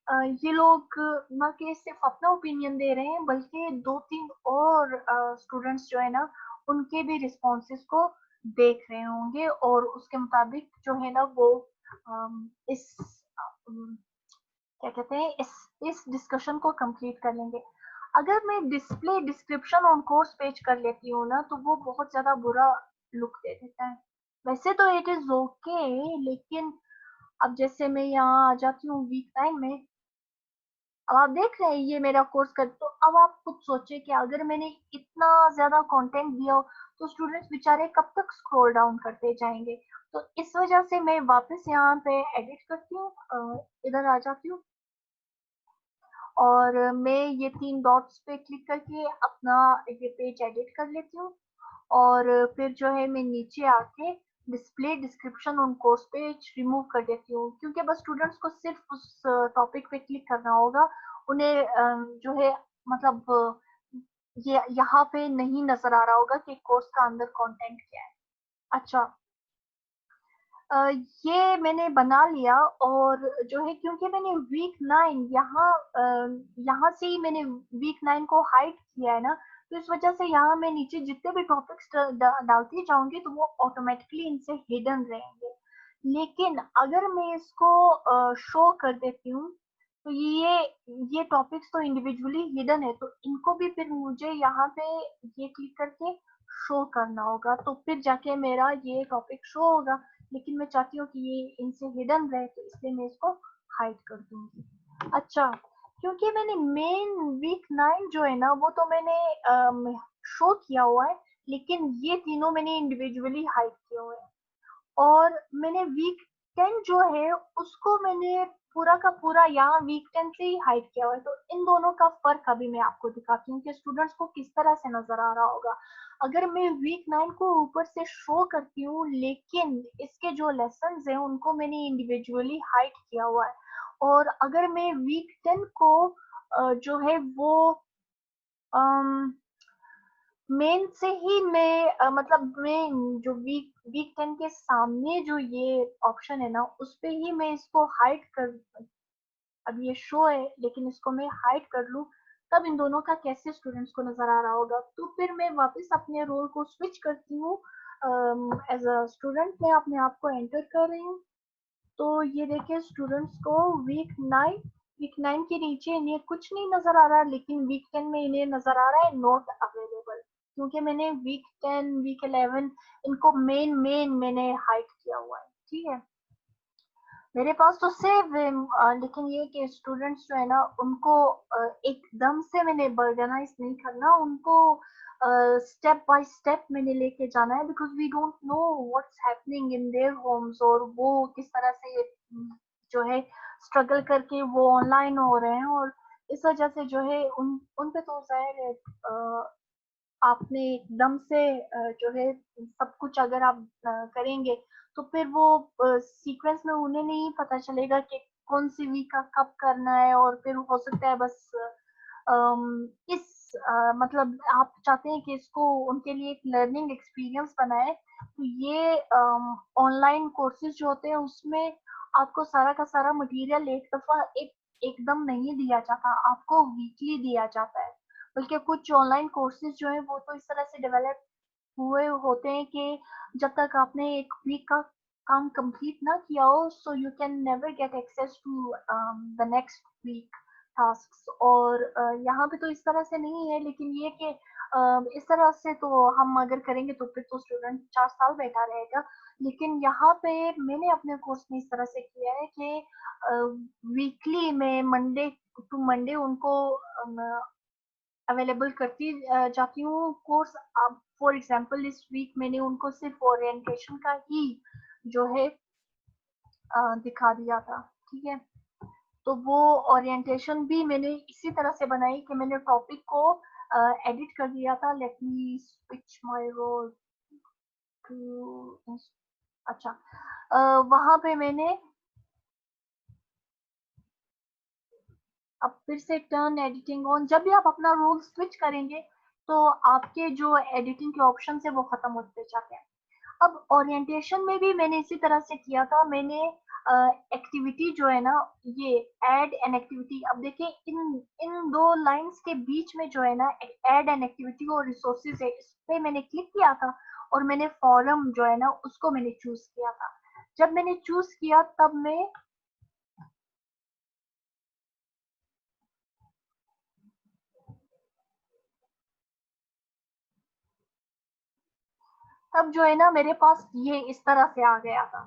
Speaker 1: ये लोग ना कि सिर्फ अपना ओपिनियन दे रहे हैं, बल्कि 2 3 और स्टूडेंट्स जो है ना उनके भी रिस्पॉन्सेस को देख रहे होंगे, और उसके मुताबिक जो है ना वो इस क्या कहते हैं इस डिस्कशन को कंप्लीट कर लेंगे। अगर मैं display description on course page कर लेती हूँ ना तो वो बहुत ज्यादा बुरा लुक दे देता है। वैसे तो इट इज ओके, लेकिन अब जैसे मैं यहाँ आ जाती हूँ वीक 9 में, अब आप देख रहे हैं ये मेरा कोर्स कर, तो अब आप खुद सोचे कि अगर मैंने इतना ज्यादा कंटेंट दिया हो तो स्टूडेंट्स बेचारे कब तक स्क्रॉल डाउन करते जाएंगे। तो इस वजह से मैं वापस यहाँ पे एडिट करती हूँ, इधर आ जाती हूँ, और मैं ये 3 डॉट्स पे क्लिक करके अपना ये पेज एडिट कर लेती हूँ, और फिर जो है मैं नीचे आके display description on course page remove कर देती हूँ, क्योंकि बस स्टूडेंट्स को सिर्फ उस टॉपिक पे क्लिक करना होगा। उन्हें जो है मतलब ये यहाँ पे नहीं नजर आ रहा होगा कि कोर्स का अंदर कंटेंट क्या है। अच्छा, अ, ये मैंने बना लिया, और जो है क्योंकि मैंने वीक 9 यहाँ यहाँ से ही मैंने वीक 9 को हाइड किया है ना, तो इस वजह से यहाँ मैं नीचे जितने भी टॉपिक्स डालती जाऊंगी तो वो ऑटोमेटिकली इनसे हिडन रहेंगे। लेकिन अगर मैं इसको शो कर देती हूँ तो ये टॉपिक्स तो इंडिविजुअली हिडन है, तो इनको भी फिर मुझे यहाँ पे ये क्लिक करके शो करना होगा, तो फिर जाके मेरा ये टॉपिक शो होगा। लेकिन मैं चाहती हूँ कि ये इनसे हिडन रहे, तो इसलिए मैं इसको हाइड कर दूंगी। अच्छा, क्योंकि मैंने मेन वीक 9 जो है ना वो तो मैंने शो किया हुआ है, लेकिन ये तीनों मैंने इंडिविजुअली हाइड किए हुए हैं। और मैंने वीक 10 जो है उसको मैंने पूरा का पूरा यहाँ वीक 10 से ही हाइड किया हुआ है। तो इन दोनों का फर्क अभी मैं आपको दिखाती हूँ कि स्टूडेंट्स को किस तरह से नजर आ रहा होगा। अगर मैं वीक 9 को ऊपर से शो करती हूँ, लेकिन इसके जो लेसन है उनको मैंने इंडिविजुअली हाइड किया हुआ है। और अगर मैं वीक 10 को जो है वो मेन से ही मैं मतलब मैं जो वीक वीक 10 के सामने जो ये ऑप्शन है ना उस पे ही मैं इसको हाइड कर, अब ये शो है लेकिन इसको मैं हाइड कर लूं, तब इन दोनों का कैसे स्टूडेंट्स को नजर आ रहा होगा। तो फिर मैं वापस अपने रोल को स्विच करती हूँ, एज अ स्टूडेंट मैं अपने आप को एंटर कर रही हूँ। तो ये देखिए स्टूडेंट्स को वीक 9 के नीचे इन्हें कुछ नहीं नजर आ रहा, लेकिन वीक 10 में इन्हें नजर आ रहा है नॉट अवेलेबल, क्योंकि मैंने वीक 10 वीक 11 इनको मेन मैंने हाइड किया हुआ है। ठीक है, मेरे पास तो सेव है, लेकिन ये कि स्टूडेंट्स जो है ना उनको एकदम से मैंने बर्गनाइज नहीं करना, उनको स्टेप बाय स्टेप मैंने लेके जाना है, because we don't know what's happening in their homes, और वो किस तरह से जो है स्ट्रगल करके वो ऑनलाइन हो रहे हैं। और इस वजह से जो है उन पे तो जाहिर है आपने एकदम से जो है सब कुछ अगर आप करेंगे तो फिर वो सीक्वेंस में उन्हें नहीं पता चलेगा कि कौन सी वीक का कब करना है, और फिर हो सकता है बस मतलब आप चाहते हैं कि इसको उनके लिए एक लर्निंग एक्सपीरियंस बनाए। तो ये ऑनलाइन कोर्सेज जो होते हैं उसमें आपको सारा का सारा मटेरियल एक दफा एकदम नहीं दिया जाता, आपको वीकली दिया जाता है। बल्कि कुछ ऑनलाइन कोर्सेज जो है वो तो इस तरह से डेवलप हुए होते हैं कि जब तक आपने एक वीक का काम कंप्लीट ना किया हो, so you can never get access to the next week tasks. और यहाँ पे तो इस तरह से नहीं है, लेकिन ये कि इस तरह से तो हम अगर करेंगे तो फिर तो स्टूडेंट 4 साल बैठा रहेगा। लेकिन यहाँ पे मैंने अपने कोर्स में इस तरह से किया है कि वीकली में मंडे टू मंडे उनको अवेलेबल करती जाती हूँ कोर्स। अब फॉर एग्जांपल इस वीक मैंने उनको सिर्फ ओरिएंटेशन का ही जो है दिखा दिया था। ठीक है, तो वो ओरिएंटेशन भी मैंने इसी तरह से बनाई कि मैंने टॉपिक को एडिट कर दिया था। Let me switch my role to, अच्छा वहां पे मैंने अब फिर से टर्न एडिटिंग ऑन, जब भी आप अपना रोल स्विच करेंगे तो आपके जो एडिटिंग के ऑप्शन है वो खत्म होते जाते हैं। अब ओरिएंटेशन में भी मैंने इसी तरह से किया था, मैंने एक्टिविटी जो है ना, ये ऐड एन एक्टिविटी, अब देखिए इन इन दो लाइंस के बीच में जो है ना ऐड एन एक्टिविटी और रिसोर्सेज है, इस पे मैंने क्लिक किया था और मैंने फॉरम जो है ना उसको मैंने चूज किया था। जब मैंने चूज किया तब जो है ना मेरे पास ये इस तरह से आ गया था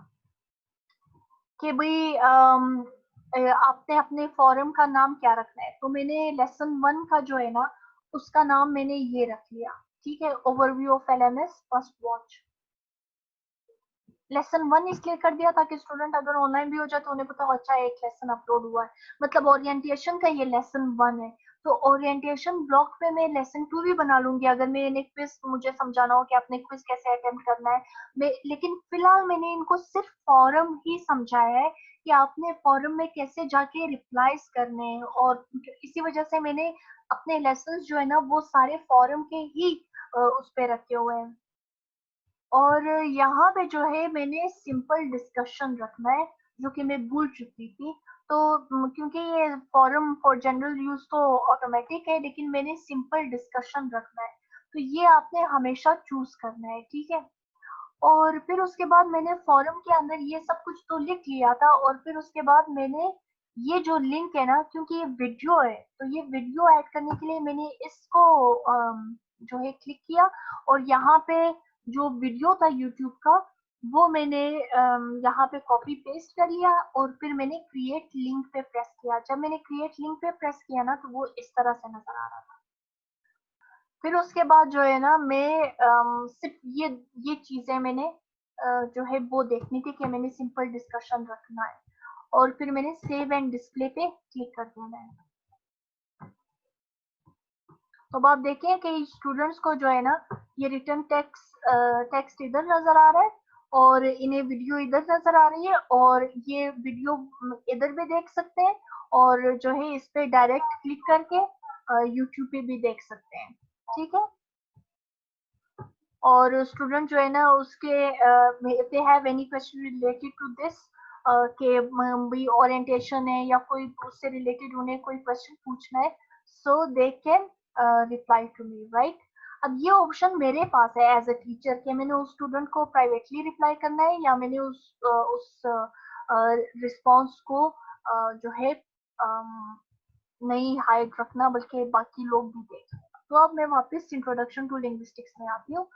Speaker 1: कि भाई आपने अपने फोरम का नाम क्या रखना है। तो मैंने लेसन 1 का जो है ना उसका नाम मैंने ये रख लिया। ठीक है, overview of LMS first watch. Lesson 1 इसलिए कर दिया ताकि स्टूडेंट अगर ऑनलाइन भी हो जाए तो उन्हें पता हो अच्छा एक लेसन अपलोड हुआ है, मतलब ओरिएंटेशन का ये लेसन 1 है। तो ओरिएंटेशन ब्लॉक पे मैं लेसन 2 भी बना लूंगी अगर मैं क्विज मुझे समझाना हो कि आपने क्विज कैसे अटेम्प्ट करना है। लेकिन फिलहाल मैंने इनको सिर्फ फॉरम ही समझाया है कि आपने फॉरम में कैसे जाके रिप्लाईज करने हैं, और इसी वजह से मैंने अपने लेसन जो है ना वो सारे फॉरम के ही उस पे रखे हुए हैं। और यहाँ पे जो है मैंने सिंपल डिस्कशन रखना है, जो कि मैं भूल चुकी थी। तो क्योंकि ये फॉरम फॉर जनरल यूज तो ऑटोमेटिक है, लेकिन मैंने सिंपल डिस्कशन रखना है, तो ये आपने हमेशा चूज करना है। ठीक है, और फिर उसके बाद मैंने फॉरम के अंदर ये सब कुछ तो लिख लिया था, और फिर उसके बाद मैंने ये जो लिंक है ना, क्योंकि ये वीडियो है तो ये वीडियो ऐड करने के लिए मैंने इसको जो है क्लिक किया, और यहाँ पे जो वीडियो था यूट्यूब का वो मैंने यहाँ पे कॉपी पेस्ट कर लिया, और फिर मैंने क्रिएट लिंक पे प्रेस किया। जब मैंने क्रिएट लिंक पे प्रेस किया ना तो वो इस तरह से नजर आ रहा था। फिर उसके बाद जो है ना मैं सिर्फ ये चीजें मैंने जो है वो देखने के कि मैंने सिंपल डिस्कशन रखना है, और फिर मैंने सेव एंड डिस्प्ले पे क्लिक कर देना है। तो अब आप देखें कि स्टूडेंट्स को जो है ना ये रिटर्न टेक्स्ट इधर नजर आ रहा है, और इन्हें वीडियो इधर नजर आ रही है, और ये वीडियो इधर भी देख सकते हैं, और जो है इस पे डायरेक्ट क्लिक करके यूट्यूब पे भी देख सकते हैं। ठीक है, और स्टूडेंट जो है ना उसके if they have any question related to this कि भी ओरिएंटेशन है या कोई उससे रिलेटेड उन्हें कोई क्वेश्चन पूछना है, so they can reply to me, right. अब ये ऑप्शन मेरे पास है एज अ टीचर कि मैंने उस स्टूडेंट को प्राइवेटली रिप्लाई करना है या मैंने उस रिस्पॉन्स को जो है नहीं हाइड रखना, बल्कि बाकी लोग भी देखें। तो अब मैं वापस इंट्रोडक्शन टू लिंग्विस्टिक्स में आती हूँ।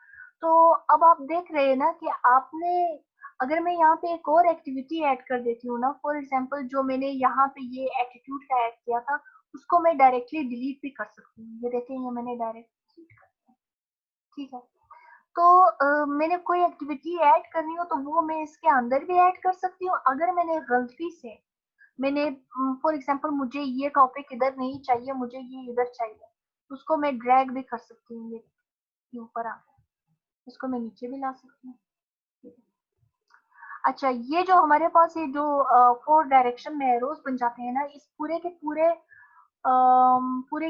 Speaker 1: तो अब आप देख रहे हैं ना कि आपने, अगर मैं यहाँ पे एक और एक्टिविटी ऐड कर देती हूँ ना, फॉर एग्जांपल जो मैंने यहाँ पे ये एटीट्यूड का ऐड किया था, उसको मैं डायरेक्टली डिलीट भी कर सकती हूँ। ये देखें, ये मैंने डायरेक्ट डिलीट कर दिया। ठीक है, तो मैंने कोई एक्टिविटी ऐड करनी हो तो वो मैं इसके अंदर भी ऐड कर सकती हूँ। अगर मैंने गलती से मैंने फॉर एग्जांपल मुझे ये टॉपिक इधर नहीं चाहिए, मुझे ये इधर चाहिए, उसको मैं ड्रैग भी कर सकती हूँ ये ऊपर आके, इसको मैं नीचे भी ला सकती हूँ। अच्छा, ये जो हमारे पास ये जो 4 डायरेक्शन में एरोज बन जाते हैं ना, इस पूरे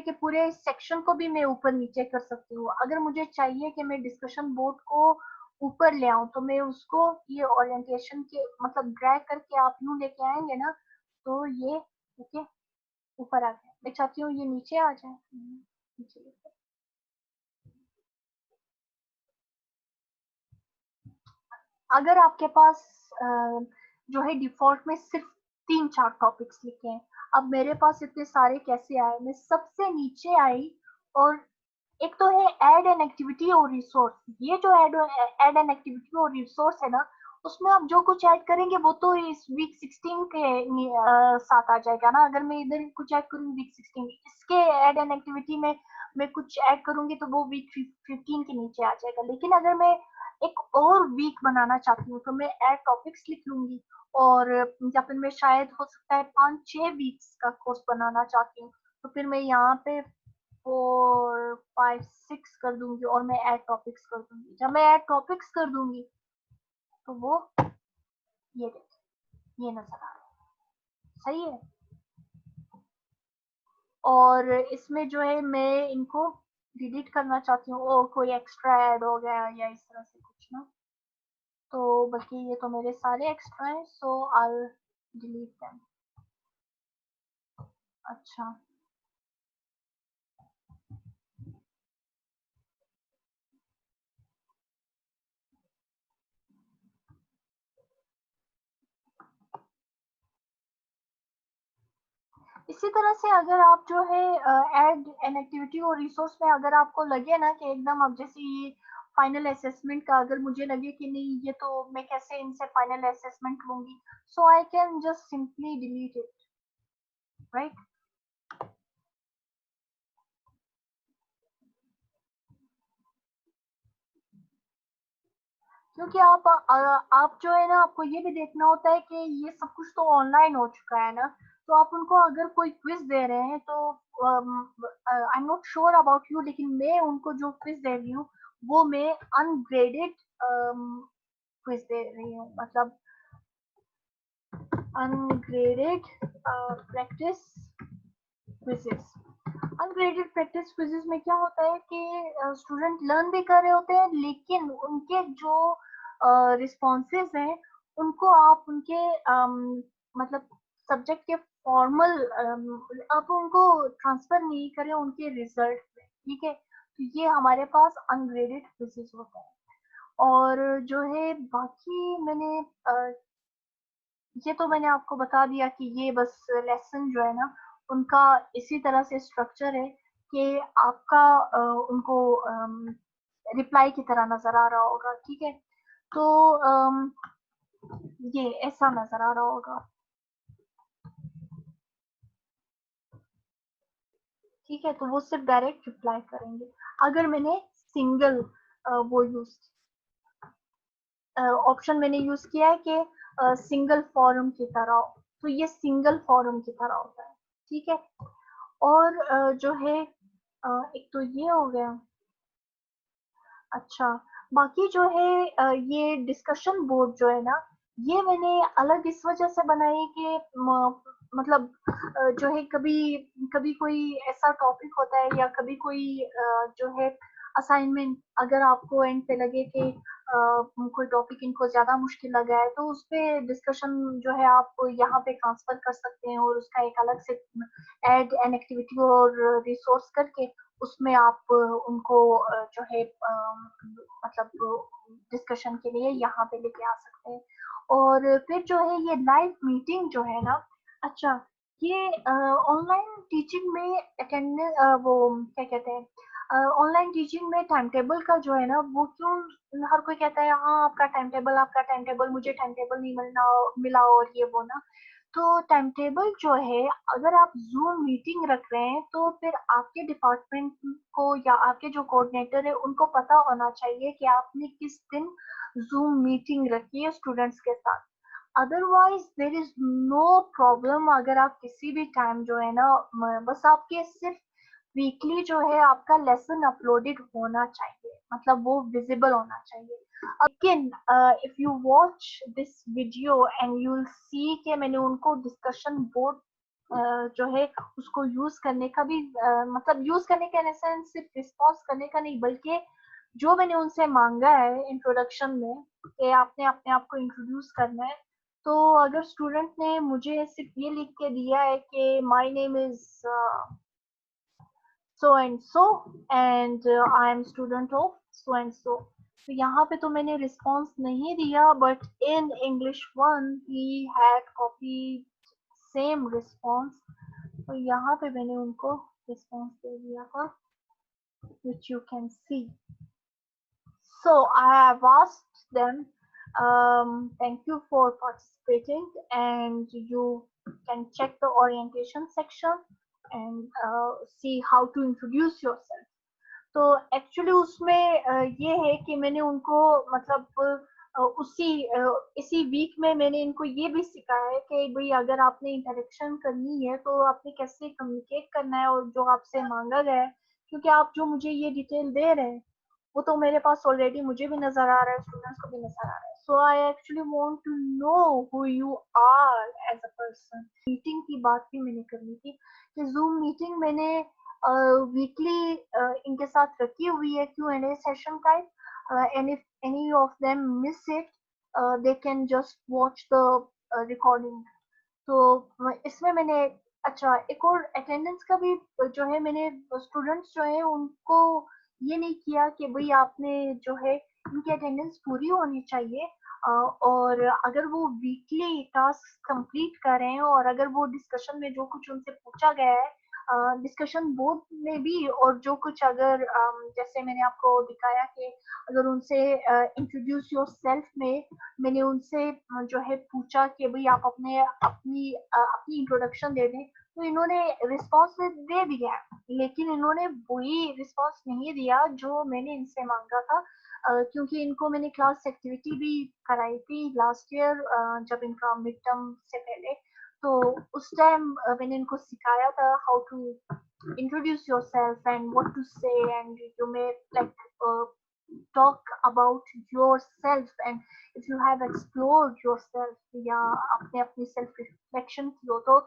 Speaker 1: के पूरे सेक्शन को भी मैं ऊपर नीचे कर सकती हूँ। अगर मुझे चाहिए कि मैं डिस्कशन बोर्ड को ऊपर ले आऊं, तो मैं उसको ये ओरिएंटेशन के मतलब ड्रैग करके आप यूं लेके आएंगे ना, तो ये ओके ऊपर आ गया। मैं चाहती हूँ ये नीचे आ जाए, नीचे। अगर आपके पास जो है डिफॉल्ट में सिर्फ 3-4 टॉपिक्स लिखे हैं, अब मेरे पास इतने सारे कैसे आए? मैं सबसे नीचे आई, और एक तो है ऐड एन एक्टिविटी और रिसोर्स। ये जो ऐड एन एक्टिविटी और रिसोर्स है ना, उसमें आप जो कुछ ऐड करेंगे वो तो इस वीक 16 के साथ आ जाएगा ना। अगर मैं इधर कुछ ऐड करूंगी वीक 16, इसके ऐड एन एक्टिविटी में मैं कुछ ऐड करूंगी तो वो वीक 15 के नीचे आ जाएगा। लेकिन अगर मैं एक और वीक बनाना चाहती हूँ तो मैं ऐड टॉपिक्स लिख लूंगी, और या फिर मैं शायद हो सकता है 5-6 वीक्स का कोर्स बनाना चाहती हूँ, तो फिर मैं यहाँ पे 4, 5, 6 कर दूंगी, और मैं ऐड टॉपिक्स कर दूंगी। जब मैं ऐड टॉपिक्स कर दूंगी तो वो ये देखिए ये नजर आ रहा है, सही है। और इसमें जो है मैं इनको डिलीट करना चाहती हूँ, और कोई एक्स्ट्रा ऐड हो गया या इस तरह से कुछ ना, तो बल्कि ये तो मेरे सारे एक्स्ट्रा हैं, सो आई डिलीट देम। अच्छा, इसी तरह से अगर आप जो है ऐड एन एक्टिविटी और रिसोर्स में अगर आपको लगे ना कि एकदम अब जैसे ये फाइनल असेसमेंट का अगर मुझे लगे कि नहीं ये तो मैं कैसे इनसे फाइनल असेसमेंट लूंगी, so I can just simply delete it, right. क्योंकि आप जो है ना आपको ये भी देखना होता है कि ये सब कुछ तो ऑनलाइन हो चुका है ना, तो आप उनको अगर कोई क्विज दे रहे हैं तो I am not sure about you, लेकिन मैं उनको जो क्विज दे रही हूँ वो मैं अनग्रेडेड क्विज दे रही हूँ, मतलब ungraded practice quizzes. Ungraded practice quizzes में क्या होता है कि स्टूडेंट लर्न भी कर रहे होते हैं, लेकिन उनके जो रिस्पॉन्सेज हैं उनको आप उनके मतलब सब्जेक्ट के फॉर्मल आप उनको ट्रांसफर नहीं करें उनके रिजल्ट में, ठीक है। तो ये हमारे पास अनग्रेडेड क्विजेस होता है। और जो है बाकी मैंने ये तो मैंने आपको बता दिया कि ये बस लेसन जो है ना उनका इसी तरह से स्ट्रक्चर है कि आपका उनको रिप्लाई की तरह नजर आ रहा होगा, ठीक है। तो ये ऐसा नजर आ रहा होगा, ठीक है। तो वो सिर्फ डायरेक्ट रिप्लाई करेंगे अगर मैंने सिंगल वो यूज ऑप्शन मैंने यूज किया है कि सिंगल फॉर्म की तरह, तो ये सिंगल फॉर्म की तरह होता है, ठीक है। और जो है एक तो ये हो गया। अच्छा, बाकी जो है ये डिस्कशन बोर्ड जो है ना, ये मैंने अलग इस वजह से बनाई कि मतलब जो है कभी कभी कोई ऐसा टॉपिक होता है या कभी कोई जो है असाइनमेंट, अगर आपको एंड पे लगे कि कोई टॉपिक इनको ज्यादा मुश्किल लगा है, तो उस पे डिस्कशन जो है आप यहाँ पे ट्रांसफर कर सकते हैं और उसका एक अलग से ऐड एन एक्टिविटी और रिसोर्स करके उसमें आप उनको जो है मतलब डिस्कशन के लिए यहाँ पे लेके आ सकते हैं। और फिर जो है ये लाइव मीटिंग जो है ना, अच्छा, ये ऑनलाइन टीचिंग में अटेंडेंस वो क्या कहते हैं, ऑनलाइन टीचिंग में टाइम टेबल का जो है ना, वो क्यों हर कोई कहता है हाँ आपका टाइम टेबल, मुझे टाइम टेबल नहीं मिला और ये वो ना। तो टाइम टेबल जो है, अगर आप जूम मीटिंग रख रहे हैं तो फिर आपके डिपार्टमेंट को या आपके जो कोऑर्डिनेटर है उनको पता होना चाहिए कि आपने किस दिन जूम मीटिंग रखी है स्टूडेंट्स के साथ। Otherwise there is no problem, अगर आप किसी भी टाइम जो है ना, बस आपके सिर्फ वीकली जो है आपका लेसन अपलोडेड होना चाहिए, मतलब वो विजिबल होना चाहिए। Again if you watch this video and you will see कि मैंने उनको डिस्कशन बोर्ड जो है उसको यूज करने का भी मतलब यूज करने का इन सेंस सिर्फ रिस्पॉन्स करने का नहीं, बल्कि जो मैंने उनसे मांगा है इंट्रोडक्शन में कि आपने अपने आप को इंट्रोड्यूस करना है, तो अगर स्टूडेंट ने मुझे सिर्फ ये लिख के दिया है कि my name is so and so and I am student of so and so, तो यहाँ पे तो मैंने रिस्पॉन्स नहीं दिया, but in English one he had copy same response, तो यहाँ पे मैंने उनको रिस्पॉन्स दे दिया था, which you can see. So I have asked them, thank you for participating, and you can check the orientation section and see how to introduce yourself. तो एक्चुअली उसमें ये है कि मैंने उनको मतलब इसी वीक में मैंने इनको ये भी सिखाया है कि भाई अगर आपने इंटरेक्शन करनी है तो आपने कैसे कम्युनिकेट करना है और जो आपसे मांगा गया है, क्योंकि आप जो मुझे ये डिटेल दे रहे हैं वो तो मेरे पास ऑलरेडी मुझे भी नजर आ रहा है, स्टूडेंट्स को भी नजर आ रहा है। So I actually want to know who you are as a person. Meeting की बात भी मैंने करनी थी कि जूम मीटिंग मैंने वीकली इनके साथ रखी हुई है, Q&A session type, and if any of them miss it they can just watch the recording. तो इसमें मैंने, अच्छा, एक और अटेंडेंस का भी जो है मैंने स्टूडेंट्स जो है उनको ये नहीं किया कि भाई आपने जो है उनकी अटेंडेंस पूरी होनी चाहिए, और अगर वो वीकली टास्क कंप्लीट कर रहे हैं और अगर वो डिस्कशन में जो कुछ उनसे पूछा गया है डिस्कशन बोर्ड में भी, और जो कुछ अगर जैसे मैंने आपको दिखाया कि अगर उनसे इंट्रोड्यूस योर सेल्फ में मैंने उनसे जो है पूछा कि भाई आप अपनी इंट्रोडक्शन दे दें, तो इन्होंने रिस्पॉन्स दे दिया, लेकिन इन्होंने वही रिस्पॉन्स नहीं दिया जो मैंने इनसे मांगा था, क्योंकि इनको मैंने क्लास एक्टिविटी भी कराई थी लास्ट ईयर जब इनका मिड टर्म से पहले, तो उस टाइम मैंने इनको सिखाया था how to introduce yourself and what to say, and you may like talk about yourself, and if you have explored yourself या आपने अपनी सेल्फ रिफ्लेक्शन की हो तो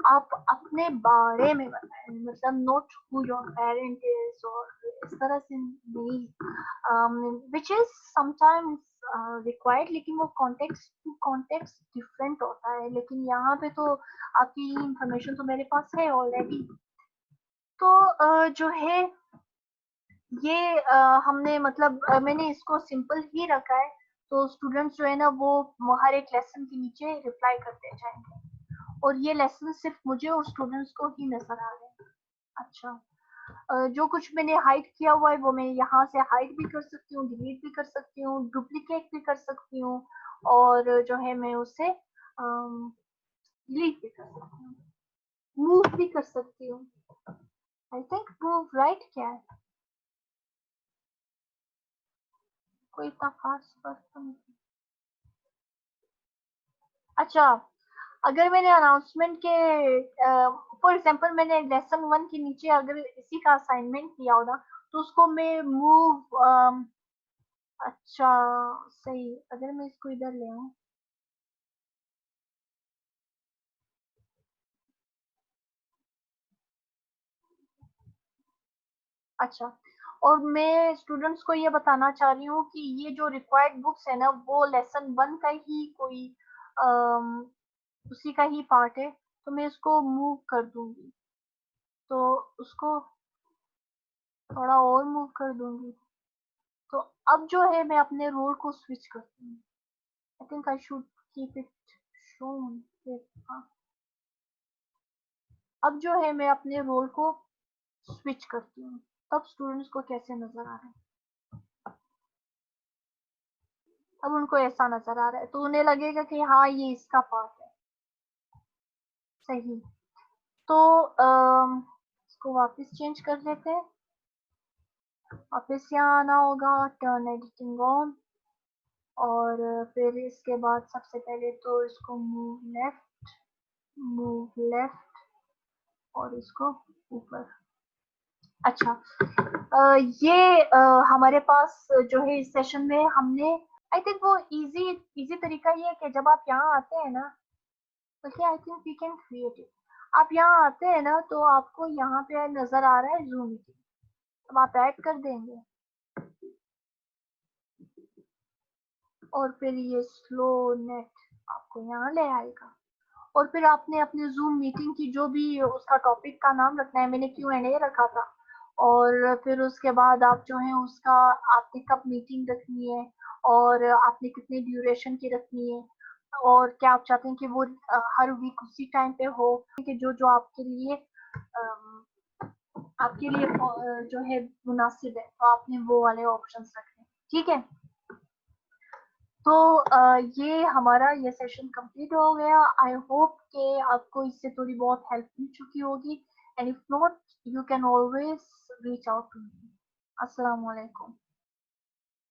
Speaker 1: आप अपने बारे में बताएं, मतलब note who your parent is और इस तरह से नहीं, विच इज समटाइम्स रिक्वायर्ड, लेकिन वो कॉन्टेक्स्ट टू कॉन्टेक्स्ट डिफरेंट होता है, लेकिन यहाँ पे तो आपकी इंफॉर्मेशन तो मेरे पास है ऑलरेडी। तो जो है ये हमने मतलब मैंने इसको सिंपल ही रखा है, तो स्टूडेंट्स जो है ना वो हर एक लेसन के नीचे रिप्लाई करते जाएंगे, और ये लेसन सिर्फ मुझे और स्टूडेंट्स को ही नजर आ रहे हैं। अच्छा, जो कुछ मैंने हाइड किया हुआ है वो मैं यहाँ से हाइड भी कर सकती हूँ, डिलीट भी कर सकती हूँ, डुप्लीकेट भी कर सकती हूँ, और जो है मैं उसे डिलीट भी कर सकती हूँ, मूव भी कर सकती हूँ। आई थिंक मूव राइट क्या है, कोई इतना खास फर्क तो नहीं। अच्छा, अगर मैंने अनाउंसमेंट के फॉर एग्जांपल मैंने लेसन 1 के नीचे अगर इसी का असाइनमेंट किया होगा तो उसको मैं मूव अच्छा सही, अगर मैं इसको इधर ले आऊं, अच्छा, और मैं स्टूडेंट्स को ये बताना चाह रही हूँ कि ये जो रिक्वायर्ड बुक्स है ना वो लेसन 1 का ही कोई अम, उसी का ही पार्ट है, तो मैं इसको मूव कर दूंगी, तो उसको थोड़ा और मूव कर दूंगी। तो अब जो है मैं अपने रोल को स्विच करती हूँ। I think I should keep it shown. हाँ, अब जो है मैं अपने रोल को स्विच करती हूँ, तब स्टूडेंट्स को कैसे नजर आ रहा है, अब उनको ऐसा नजर आ रहा है तो उन्हें लगेगा कि हाँ ये इसका पार्ट है। सही। तो इसको वापस चेंज कर लेते हैं, वापस यहाँ आना होगा, टर्न एडिटिंग ऑन, और फिर इसके बाद सबसे पहले तो इसको मूव लेफ्ट और इसको ऊपर। अच्छा, ये हमारे पास जो है इस सेशन में हमने आई थिंक वो इजी इजी तरीका ये है कि जब आप यहाँ आते हैं ना, okay I think we can create it. आप यहाँ आते हैं ना तो आपको यहाँ पे नजर आ रहा है जूम मीटिंग, अब आप ऐड कर देंगे और फिर ये स्लो नेट आपको यहाँ ले आएगा, और फिर आपने अपने जूम मीटिंग की जो भी उसका टॉपिक का नाम रखना है, मैंने Q&A रखा था, और फिर उसके बाद आप जो है उसका आपने कब मीटिंग रखनी है और आपने कितने ड्यूरेशन की रखनी है, और क्या आप चाहते हैं कि वो हर वीक उसी टाइम पे हो, कि जो जो आपके लिए जो है मुनासिब है, तो आपने वो वाले ऑप्शंस रखने। ठीक है, तो ये हमारा ये सेशन कंप्लीट हो गया। आई होप कि आपको इससे थोड़ी बहुत हेल्प मिल चुकी होगी, and if not you can always reach out to me. अस्सलाम वालेकुम।